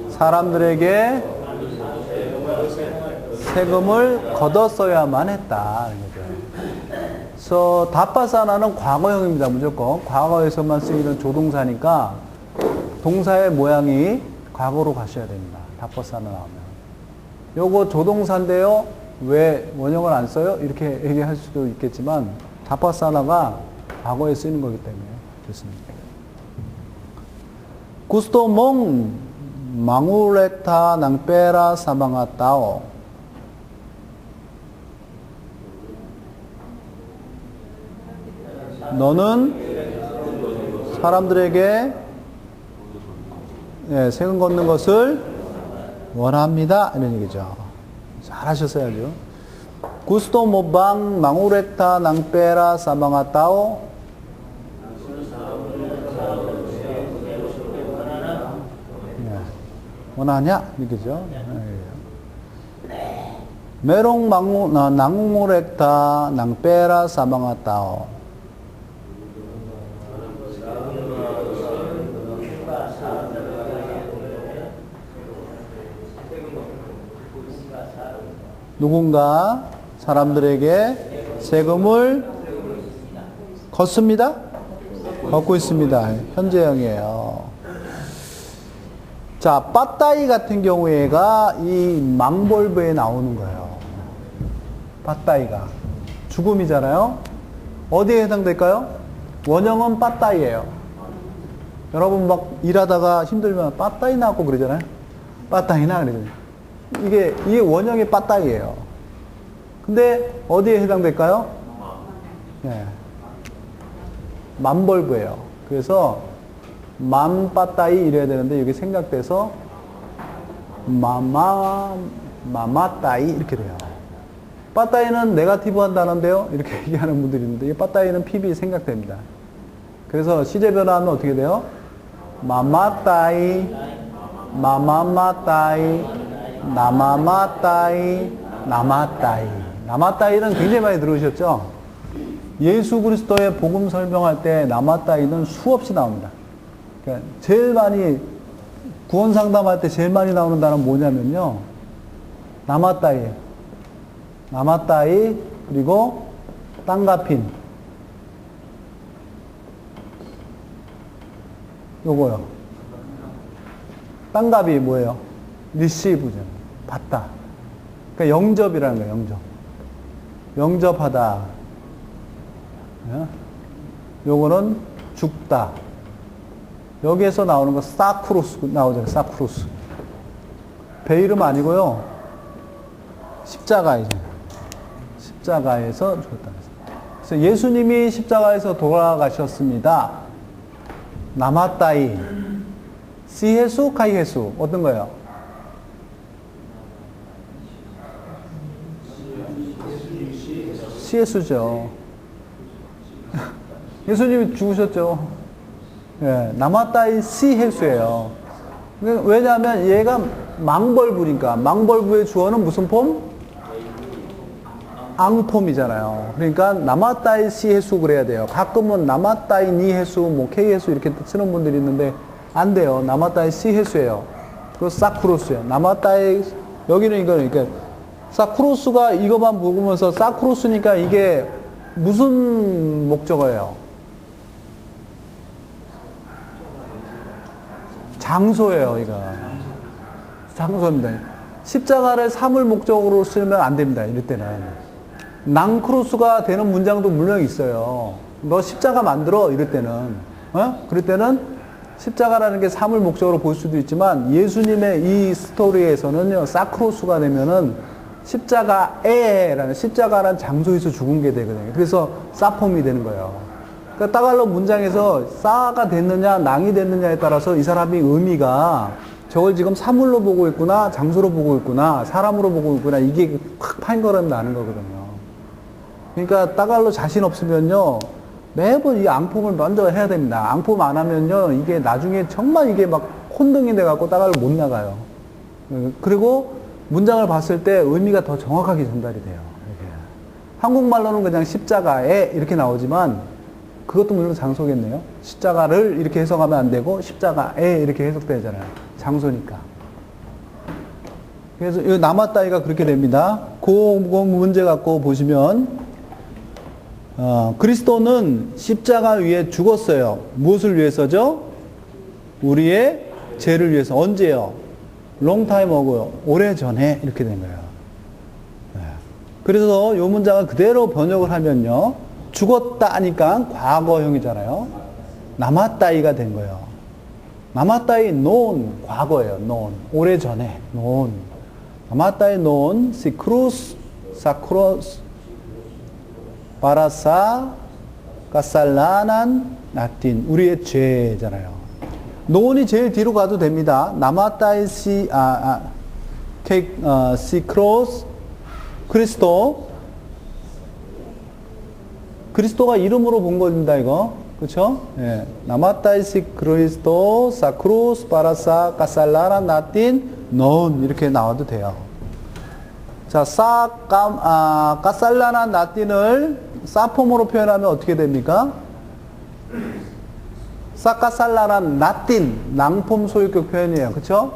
B: 사람들에게 세금을 걷었어야만 했다. 그래서 다파사나는 과거형입니다. 무조건 과거에서만 쓰이는 조동사니까 동사의 모양이 과거로 가셔야 됩니다. 다파사나 나오면. 요거 조동사인데요. 왜 원형을 안 써요? 이렇게 얘기할 수도 있겠지만 다파사나가 과거에 쓰이는 거기 때문에 좋습니다. 구스토 몽 망우레타 낭페라 사방아따오. 너는 사람들에게 세금 걷는 것을 원합니다. 이런 얘기죠. 잘하셨어야죠. 구스토 모방 망우레타 낭페라 사방아따오. 원하냐? 이거죠. 메롱 낭우레타 낭페라 사방아따오. 누군가 사람들에게 세금을 걷습니다. 걷고 있습니다. 현재형이에요. 자, 빠따이 같은 경우에가 이 망볼브에 나오는 거예요. 빠따이가. 죽음이잖아요. 어디에 해당될까요? 원형은 빠따이예요. 여러분 막 일하다가 힘들면 빠따이 나고 그러잖아요. 빠따이나 그러잖아요. 이게 원형이 빠따이예요. 근데 어디에 해당될까요? 예. 만벌브예요. 그래서 맘빠따이 이래야 되는데 여기 생각돼서 마마따이 이렇게 돼요. 빠따이는 네거티브한 단어인데요. 이렇게 얘기하는 분들이 있는데 이 빠따이는 PB 생각됩니다. 그래서 시제 변화하면 어떻게 돼요? 마마따이, 마마마따이, 나마마따이, 나마따이. 나마따이는 굉장히 많이 들으셨죠? 예수 그리스도의 복음 설명할 때 나마따이는 수없이 나옵니다. 그러니까 제일 많이 구원 상담할 때 제일 많이 나오는 단어는 뭐냐면요. 나마따이예요. 나마따이 그리고 땅가핀. 요거요. 땅갑이 뭐예요? 리시브죠. 받다. 그러니까 영접이라는 거예요. 영접. 영접하다. 요거는 죽다. 여기에서 나오는 거 사크로스 나오잖아요. 사크로스. 배 이름 아니고요. 십자가이죠. 십자가에서 죽었다. 그래서 예수님이 십자가에서 돌아가셨습니다. 나마따이. 시해수, 카이해수. 어떤 거예요? 시해수죠. 예수님이 죽으셨죠. 예, 나마따이 시해수예요. 왜냐하면 얘가 망벌부니까. 망벌부의 주어는 무슨 폼? 앙폼이잖아요. 그러니까 나마따이 시해수 그래야 돼요. 가끔은 나마따이 니해수, 뭐 케이해수 이렇게 쓰는 분들이 있는데 안 돼요. 나마따이 시해수예요. 그리고 사쿠로스예요. 나마따이 여기는 이거는 그러니까 사쿠로스가 이것만 보면서 사쿠로스니까 이게 무슨 목적어예요? 장소예요, 이거. 장소입니다. 십자가를 사물 목적으로 쓰면 안 됩니다, 이럴 때는. 낭크로스가 되는 문장도 물론 있어요. 너 십자가 만들어, 이럴 때는. 그럴 때는 십자가라는 게 사물 목적으로 볼 수도 있지만 예수님의 이 스토리에서는요, 사크로스가 되면은 십자가에라는 십자가라는 장소에서 죽은 게 되거든요. 그래서 사폼이 되는 거예요. 그러니까 따갈로 문장에서 싸가 됐느냐 낭이 됐느냐에 따라서 이 사람이 의미가 저걸 지금 사물로 보고 있구나 장소로 보고 있구나 사람으로 보고 있구나 이게 확 파인거름 나는 거거든요. 그러니까 따갈로 자신 없으면요 매번 이 앙폼을 먼저 해야 됩니다. 앙폼 안 하면요 이게 나중에 정말 이게 막 혼동이 돼갖고 따갈로 못 나가요. 그리고 문장을 봤을 때 의미가 더 정확하게 전달이 돼요. 이렇게. 한국말로는 그냥 십자가에 이렇게 나오지만 그것도 물론 장소겠네요. 십자가를 이렇게 해석하면 안 되고 십자가에 이렇게 해석되잖아요. 장소니까. 그래서 이 남았다이가 그렇게 됩니다. 그 문제 갖고 보시면 그리스도는 십자가 위에 죽었어요. 무엇을 위해서죠? 우리의 죄를 위해서. 언제요? long time ago요. 오래전에 이렇게 된 거예요. 그래서 이 문장을 그대로 번역을 하면요. 죽었다 하니까 과거형이잖아요. 남았다이가 된 거예요. 남았다이 known 과거예요. known 오래전에 known. 남았다이 known 시크루스 사크로스 바라사 까살라난 나틴 우리의 죄잖아요. known이 제일 뒤로 가도 됩니다. 남았다이 시크로스 그리스도가 이름으로 본 겁니다, 이거. 그쵸? 예. 나마타이시 그리스도, 사크루스, 바라사, 까살라라, 나틴, 논. 이렇게 나와도 돼요. 자, 까살라나, 나틴을 사폼으로 표현하면 어떻게 됩니까? 까살라나, 나틴. 낭폼 소유격 표현이에요. 그쵸?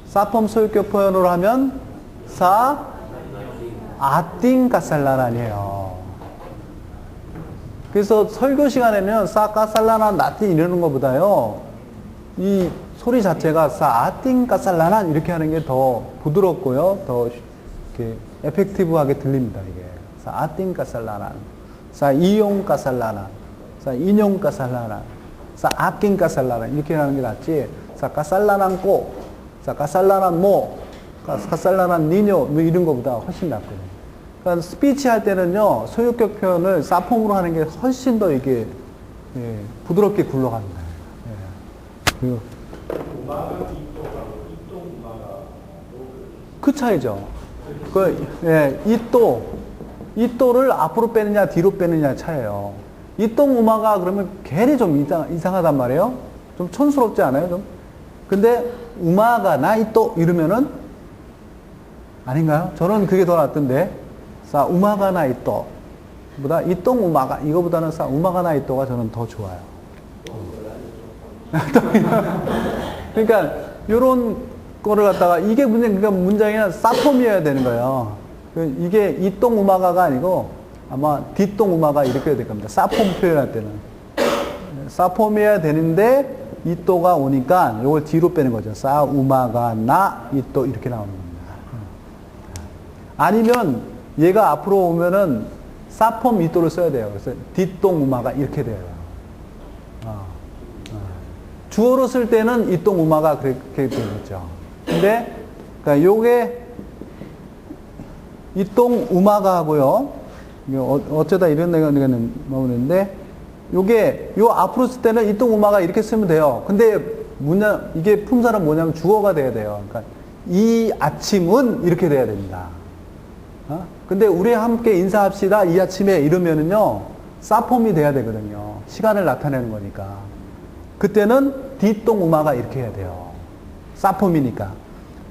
B: 사폼 소유격 표현으로 하면, 아띵 까살라란이에요. 그래서 설교 시간에는 까살라난 나틴 이러는 것보다요, 이 소리 자체가 아띵 까살라난 이렇게 하는 게 더 부드럽고요, 더 이렇게 에펙티브하게 들립니다, 이게. 아띵 까살라난, 이용 까살라난, 인용 까살라난, 아낀 까살라난 이렇게 하는 게 낫지, 까살라난 꼬, 까살라난 모, 까살라난 니뇨 뭐 이런 것보다 훨씬 낫거든요. 그러니까 스피치 할 때는요, 소유격 표현을 사폼으로 하는 게 훨씬 더 이게, 예, 부드럽게 굴러갑니다. 예. 그리고 그 차이죠. 이또를 앞으로 빼느냐, 뒤로 빼느냐 차이예요. 이똥 우마가 그러면 괜히 좀 이상하단 말이에요. 좀 촌스럽지 않아요? 좀. 근데 우마가 나 이또 이러면은 아닌가요? 저는 그게 더 낫던데. 우마가 나 이또 보다 이똥 우마가 이거보다는 우마가 나 이또가 저는 더 좋아요. 그러니까 요런 거를 갖다가 이게 그러니까 문장이 사폼이어야 되는 거예요. 이게 이똥 우마가가 아니고 아마 뒷똥 우마가 이렇게 될 겁니다. 사폼 표현할 때는 사폼이어야 되는데 이또가 오니까 요걸 뒤로 빼는 거죠. 우마가 나 이또 이렇게 나오는 겁니다. 아니면 얘가 앞으로 오면은 사폼 이또를 써야 돼요. 그래서 뒷똥 우마가 이렇게 돼요. 주어로 쓸 때는 이똥 우마가 그렇게 되겠죠. 근데 그러니까 요게 이똥 우마가 하고요. 어쩌다 이런 내가 나오는데 요게 요 앞으로 쓸 때는 이똥 우마가 이렇게 쓰면 돼요. 근데 이게 품사는 뭐냐면 주어가 돼야 돼요. 그러니까 이 아침은 이렇게 돼야 됩니다. 근데 우리 함께 인사합시다 이 아침에 이러면은요 사폼이 돼야 되거든요. 시간을 나타내는 거니까. 그때는 뒷동 우마가 이렇게 해야 돼요. 사폼이니까.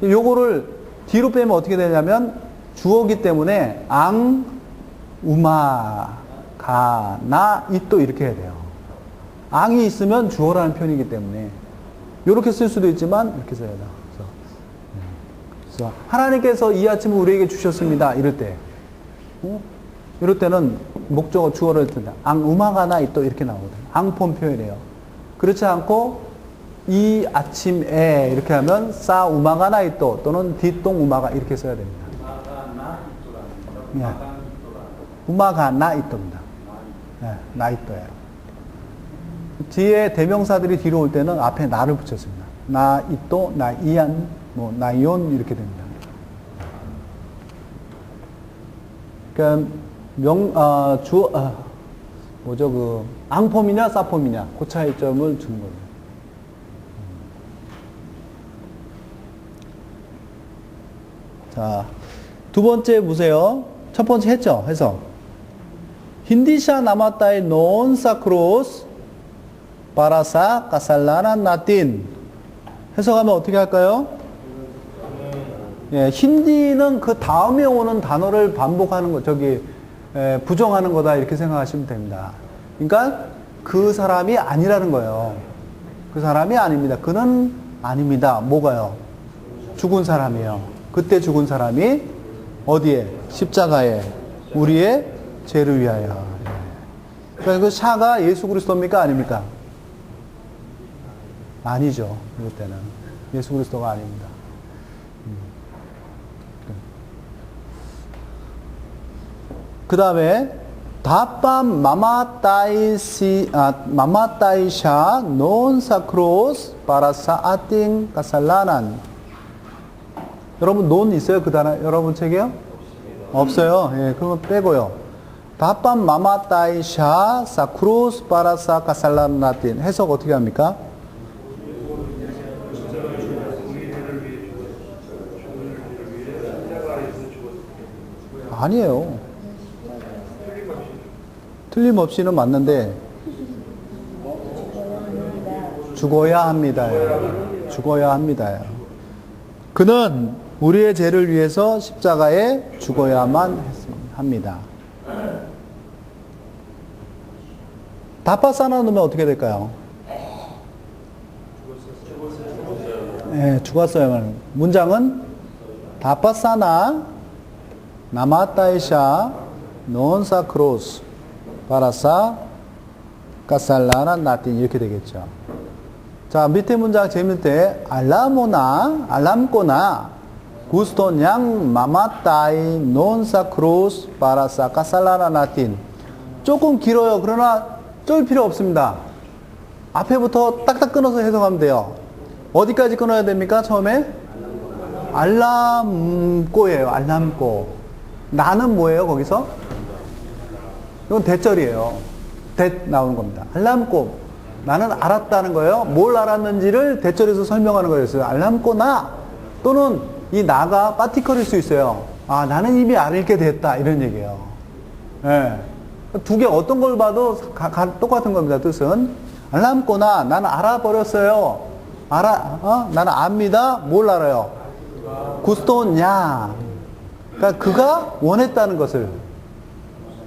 B: 요거를 뒤로 빼면 어떻게 되냐면 주어기 때문에 앙 우마 가 나 이또 이렇게 해야 돼요. 앙이 있으면 주어라는 표현이기 때문에 요렇게 쓸 수도 있지만 이렇게 써야 돼요. 그래서 하나님께서 이 아침을 우리에게 주셨습니다. 이럴 때 이럴 때는 목적어 주어를 뜬다. 앙 우마가나 이또 이렇게 나오거든요. 앙폼 표현이에요. 그렇지 않고 이 아침에 이렇게 하면 우마가나 이또 또는 뒷동 우마가 이렇게 써야 됩니다. 우마가나 이또입니다. 네, 나 이또예요. 뒤에 대명사들이 뒤로 올 때는 앞에 나를 붙였습니다. 나 이또, 나 이안, 나이온 이렇게 됩니다. 그러니까 앙폼이냐 사폼이냐 그 차이점을 주는 거예요. 자, 두 번째 보세요. 첫 번째 했죠? 해서 힌디샤 나마타의 논 사크로스 바라사 까살라나 나틴 해석하면 어떻게 할까요? 예, 힌디는 그 다음에 오는 단어를 반복하는 거, 부정하는 거다 이렇게 생각하시면 됩니다. 그러니까 그 사람이 아니라는 거예요. 그 사람이 아닙니다. 그는 아닙니다. 뭐가요? 죽은 사람이에요. 그때 죽은 사람이 어디에? 십자가에 우리의 죄를 위하여. 그러니까 그 샤가 예수 그리스도입니까? 아닙니까? 아니죠. 이때는 예수 그리스도가 아닙니다. 그 다음에 다밤 마마타이샤 논 사크로스 바라사 아팅 카살라난. 여러분 논 있어요? 그 단어 여러분 책이요? 없어요. 예, 그러면 빼고요. 다밤 마마타이샤 사크로스 바라사 카살라나틴. 해석 어떻게 합니까? 아니에요. 틀림없이는 맞는데 죽어야 합니다. 죽어야 합니다. 그는 우리의 죄를 위해서 십자가에 죽어야만 합니다. 다파사나 넣으면 어떻게 될까요? 네, 죽었어요. 문장은 다파사나 나마타이샤 논사 크로스 바라사 까살라나 나틴 이렇게 되겠죠. 자, 밑에 문장 재밌을 때 알람코나 구스톤양 마마타이 논사 크로스 바라사 까살라나 나틴. 조금 길어요. 그러나 쫄 필요 없습니다. 앞에부터 딱딱 끊어서 해석하면 돼요. 어디까지 끊어야 됩니까? 처음에 알람코예요. 알람코. 나는 뭐예요? 거기서? 이건 대절이에요. 대 나오는 겁니다. 알람코. 나는 알았다는 거예요. 뭘 알았는지를 대절에서 설명하는 거였어요. 알람코 나. 또는 이 나가 파티컬일 수 있어요. 아, 나는 이미 알게 됐다. 이런 얘기예요. 예. 두 개 어떤 걸 봐도 똑같은 겁니다. 뜻은. 알람코 나. 나는 알아버렸어요. 나는 압니다. 뭘 알아요? 구스토냐. 그러니까 그가 원했다는 것을.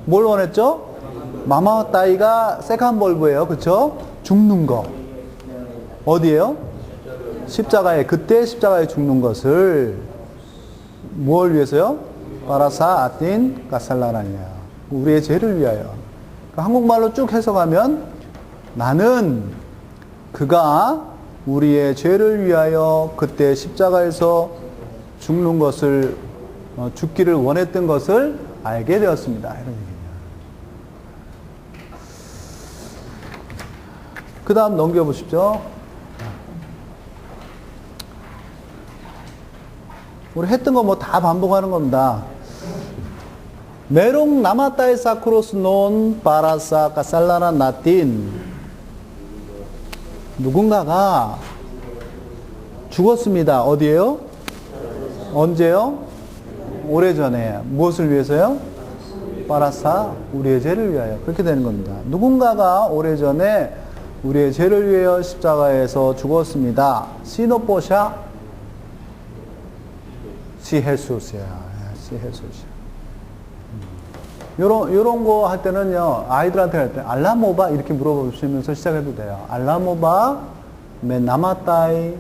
B: 뭘 원했죠? 마마따이가 세컨 벌브예요. 그렇죠? 죽는 거. 어디에요? 십자가에. 그때 십자가에 죽는 것을 뭘 위해서요? 바라사 아틴 가살라라니야. 우리의 죄를 위하여. 그러니까 한국말로 쭉 해석하면 나는 그가 우리의 죄를 위하여 그때 십자가에서 죽는 것을 죽기를 원했던 것을 알게 되었습니다. 이런 얘기입니다. 그 다음 넘겨보십시오. 우리 했던 거 뭐 다 반복하는 겁니다. 메롱 나마타이 사크로스 논 바라사 카살라나 나틴. 누군가가 죽었습니다. 어디에요? 언제요? 오래전에. 무엇을 위해서요? 바라사, 우리의 죄를 위하여. 그렇게 되는 겁니다. 누군가가 오래전에 우리의 죄를 위하여 십자가에서 죽었습니다. 시노포샤 시헤수스야. 시헤수스. 요런 거 할 때는요, 아이들한테 할 때, 알라모바 이렇게 물어보시면서 시작해도 돼요. 알라모바, 메 나마타이,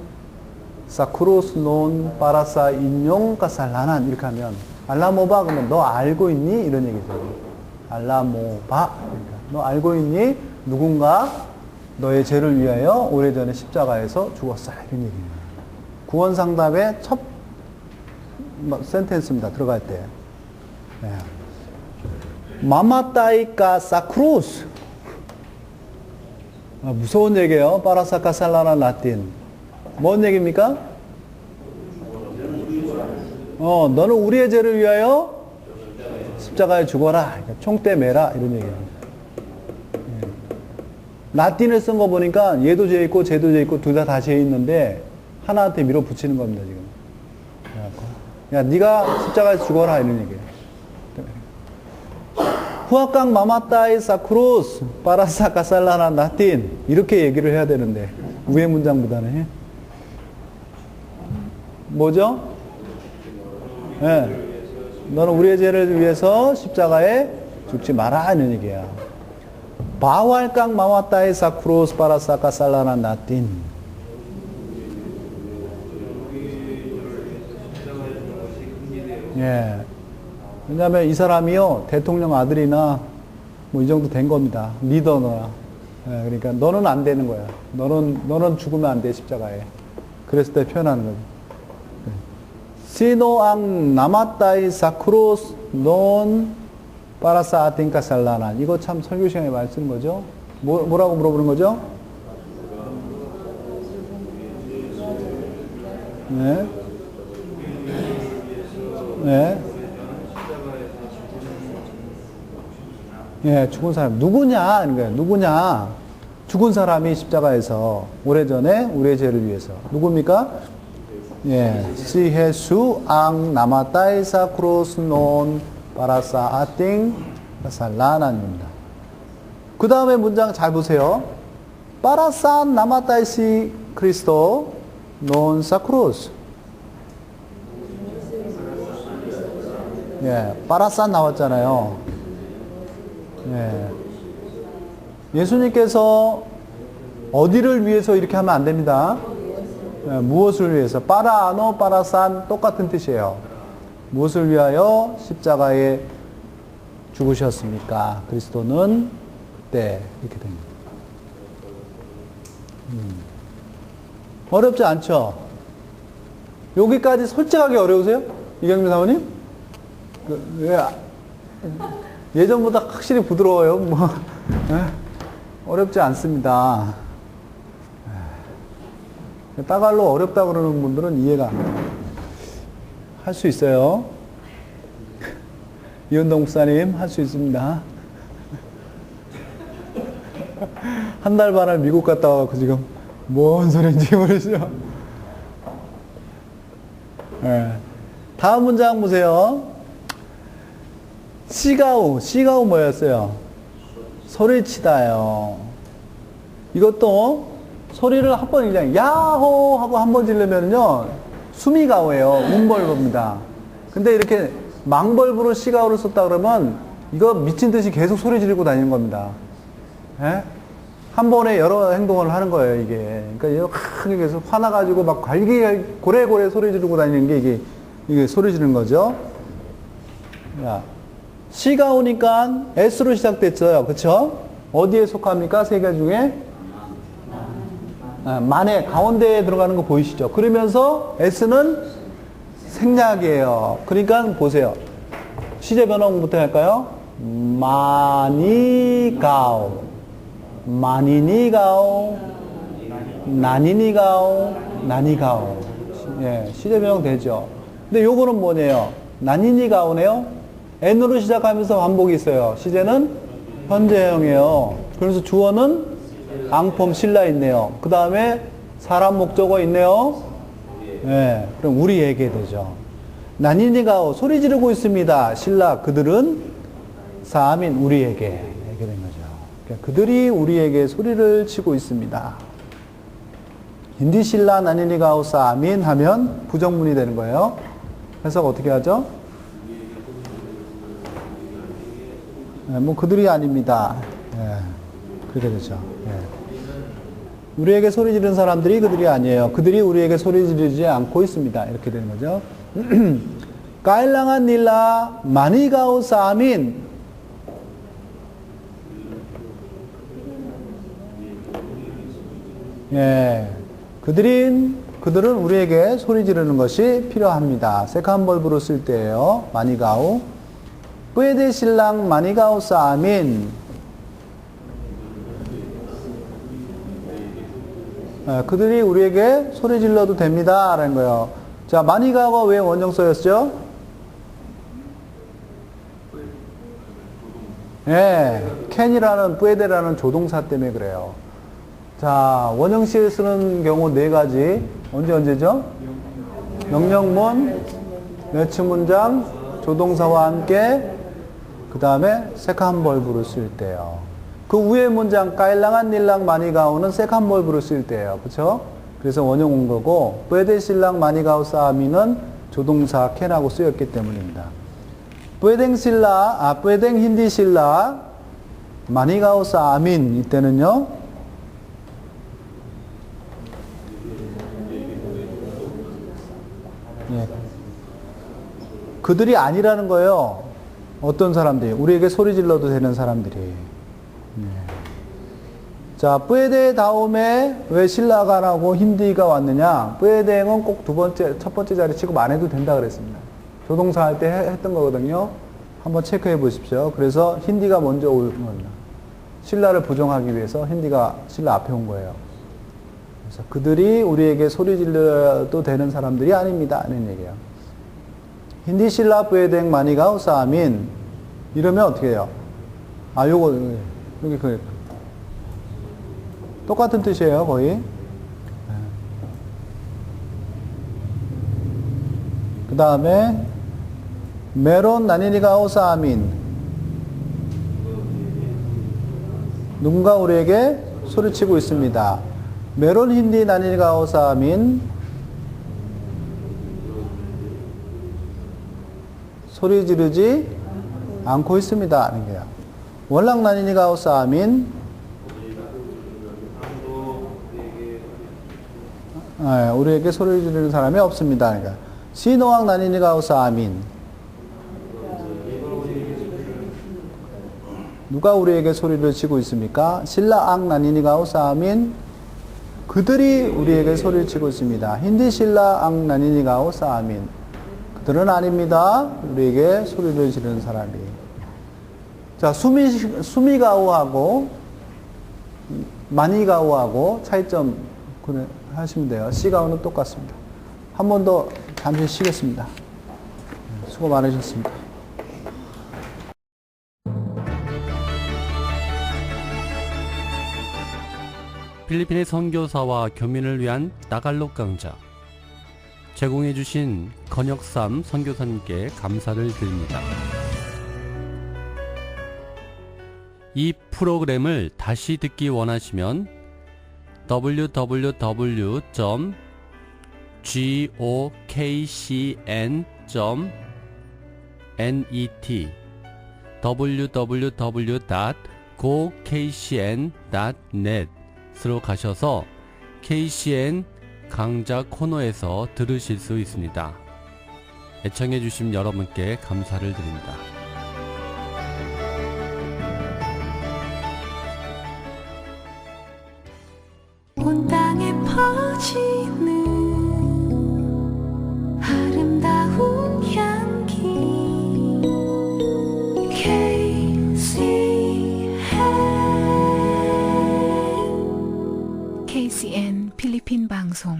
B: 사쿠로스 논, 바라사, 인용, 까살라난 이렇게 하면, 알라모바 그러면 너 알고 있니? 이런 얘기죠. 알라모바. 그러니까 너 알고 있니? 누군가 너의 죄를 위하여 오래전에 십자가에서 죽었어. 이런 얘기입니다. 구원상답의 첫 센텐스입니다. 들어갈 때. 네. 마마타이카 사크루스. 무서운 얘기예요. 바라사카 살라나 라틴. 뭔 얘기입니까? 너는 우리의 죄를 위하여 십자가에 죽어라. 총대 매라. 이런 얘기예요. 라틴을 쓴 거 보니까 얘도 죄 있고 쟤도 죄 있고 둘 다 죄 있는데 하나한테 밀어붙이는 겁니다. 지금. 야, 네가 십자가에서 죽어라. 이런 얘기예요. 후아깡 마마타이 사크로스 바라사 카살라나 나틴 이렇게 얘기를 해야 되는데 위의 문장보다는 뭐죠? 예. 너는 우리의 죄를 위해서 십자가에 죽지 마라 이런 얘기야. 바왈깡 마와타에 사크로스 파라사카 살라나 나틴. 예. 왜냐하면 이 사람이요 대통령 아들이나 뭐 이 정도 된 겁니다. 리더나. 예, 그러니까 너는 안 되는 거야. 너는 죽으면 안 돼 십자가에. 그랬을 때 표현하는 거죠. 시노앙 나마타이 사크로스 논 파라사 아틴카 살라난. 이거 참 설교 시간에 많이 쓰는 거죠. 뭐라고 물어보는 거죠? 네. 네. 예, 죽은 사람. 누구냐? 그러니까 누구냐? 죽은 사람이 십자가에서 오래전에 우리의 죄를 위해서. 누굽니까? 예. Si Jesu ang namatay sa krus noon para sa ating kasala난입니다. 그 다음에 문장 잘 보세요. Para saan namatay si Kristo noon sa krus? 예, para saan 나왔잖아요. 예. 예수님께서 어디를 위해서 이렇게 하면 안 됩니다. 예, 무엇을 위해서? 빠라아노 빠라산 똑같은 뜻이에요. 무엇을 위하여 십자가에 죽으셨습니까? 그리스도는 그때 이렇게 됩니다. 어렵지 않죠? 여기까지 솔직하게 어려우세요? 이경민 사모님? 왜 예전보다 확실히 부드러워요. 뭐 어렵지 않습니다. 따갈로 어렵다 그러는 분들은 이해가 안 돼요. 할 수 있어요. 이은동 목사님 할 수 있습니다. 한 달 반을 미국 갔다 와서 지금 뭔 소리인지 모르시죠? 네. 다음 문장 보세요. 시가우 뭐였어요? 소리치다요. 이것도 소리를 한 번 그냥 야호 하고 한 번 지르면요 숨이 가오예요. 문벌브입니다. 근데 이렇게 망벌브로 시가우를 썼다 그러면 이거 미친 듯이 계속 소리 지르고 다니는 겁니다. 예? 한 번에 여러 행동을 하는 거예요, 이게. 그러니까 크게 계속 화나가지고 막 고래고래 소리 지르고 다니는 게 이게 소리 지르는 거죠. 야. 시가 오니까 S로 시작됐어요. 그쵸? 어디에 속합니까? 세 개 중에? 만에 가운데에 들어가는 거 보이시죠? 그러면서 S는 생략이에요. 그러니까 보세요. 시제 변형부터 할까요? 마니가오, 마니니가오, 나니니가오, 나니가오. 예, 시제 변형 되죠. 근데 요거는 뭐냐요? 나니니가오네요. N으로 시작하면서 반복이 있어요. 시제는 현재형이에요. 그래서 주어는 앙폼 신라 있네요. 그 다음에 사람 목적어 있네요. 네, 그럼 우리에게 되죠. 나니니가오 소리 지르고 있습니다. 신라 그들은 사암인 우리에게 이렇게 된 거죠. 그러니까 그들이 우리에게 소리를 치고 있습니다. 힌디 신라 나니니가오 사암인 하면 부정문이 되는 거예요. 해석 어떻게 하죠? 네, 뭐 그들이 아닙니다. 네, 그렇게 되죠. 네. 우리에게 소리 지르는 사람들이 그들이 아니에요. 그들이 우리에게 소리 지르지 않고 있습니다. 이렇게 되는 거죠. 까일랑한 닐라 마니가오 사민. 예, 그들은 우리에게 소리 지르는 것이 필요합니다. 세컨 벌브로 쓸 때예요. 마니가오. 뿌에데 신랑 마니가오 사민. 그들이 우리에게 소리 질러도 됩니다. 라는 거예요. 자, 마니가오가 왜 원형서였죠? 예, 캔이라는, 뿌에데라는 조동사 때문에 그래요. 자, 원형시에 쓰는 경우 네 가지. 언제죠? 명령문, 매추문장, 조동사와 함께, 그 다음에 세컨 벌브로 쓸 때요. 그 위에 문장 까일랑한 닐랑 마니가오는 세컨 벌브로 쓸 때예요. 그렇죠? 그래서 원형 온 거고 뿌에데 실랑 마니가오 사미는 조동사 캔하고 쓰였기 때문입니다. 뿌에댕 힌디 실라 마니가우사 아민 이때는요. 예. 그들이 아니라는 거예요. 어떤 사람들이 우리에게 소리 질러도 되는 사람들이. 예. 자, 뿌에데 다음에 왜 실라가 나오고 힌디가 왔느냐? 뿌에댕은 꼭 첫 번째 자리 치고 안 해도 된다 그랬습니다. 조동사 할 때 했던 거거든요. 한번 체크해 보십시오. 그래서 힌디가 먼저 온 거예요. 실라를 부정하기 위해서 힌디가 실라 앞에 온 거예요. 그래서 그들이 우리에게 소리 질러도 되는 사람들이 아닙니다. 하는 얘기예요. 힌디 실라 뿌에댕 마니가 우사민 이러면 어떻게 해요? 아, 요거 여기 똑같은 뜻이에요, 거의. 그 다음에 메론 나니니가 오사아민 누군가 우리에게 소리치고 있습니다. 메론 힌디 나니니가 오사아민 소리 지르지 않고 있습니다. 하는 거야. 월락 나니니가 오사아민 우리에게 소리 지르는 사람이 없습니다. 그러니까 시노왕 나니니가 오사아민 누가 우리에게 소리를 치고 있습니까? 실라앙 나니니가 오사아민 그들이 우리에게 소리를 치고 있습니다. 힌디 실라앙 나니니가 오사아민 그들은 아닙니다. 우리에게 소리를 지르는 사람이. 자, 수미가오하고 마니가오하고 차이점 하시면 돼요. 시가오는 똑같습니다. 한 번 더 잠시 쉬겠습니다. 수고 많으셨습니다.
A: 필리핀의 선교사와 교민을 위한 따갈록 강좌 제공해 주신 건혁삼 선교사님께 감사를 드립니다. 이 프로그램을 다시 듣기 원하시면 www.gokcn.net www.gokcn.net으로 가셔서 KCN 강좌 코너에서 들으실 수 있습니다. 애청해 주신 여러분께 감사를 드립니다.
F: 온 땅에 퍼지는 아름다운 향기 KCN 필리핀 방송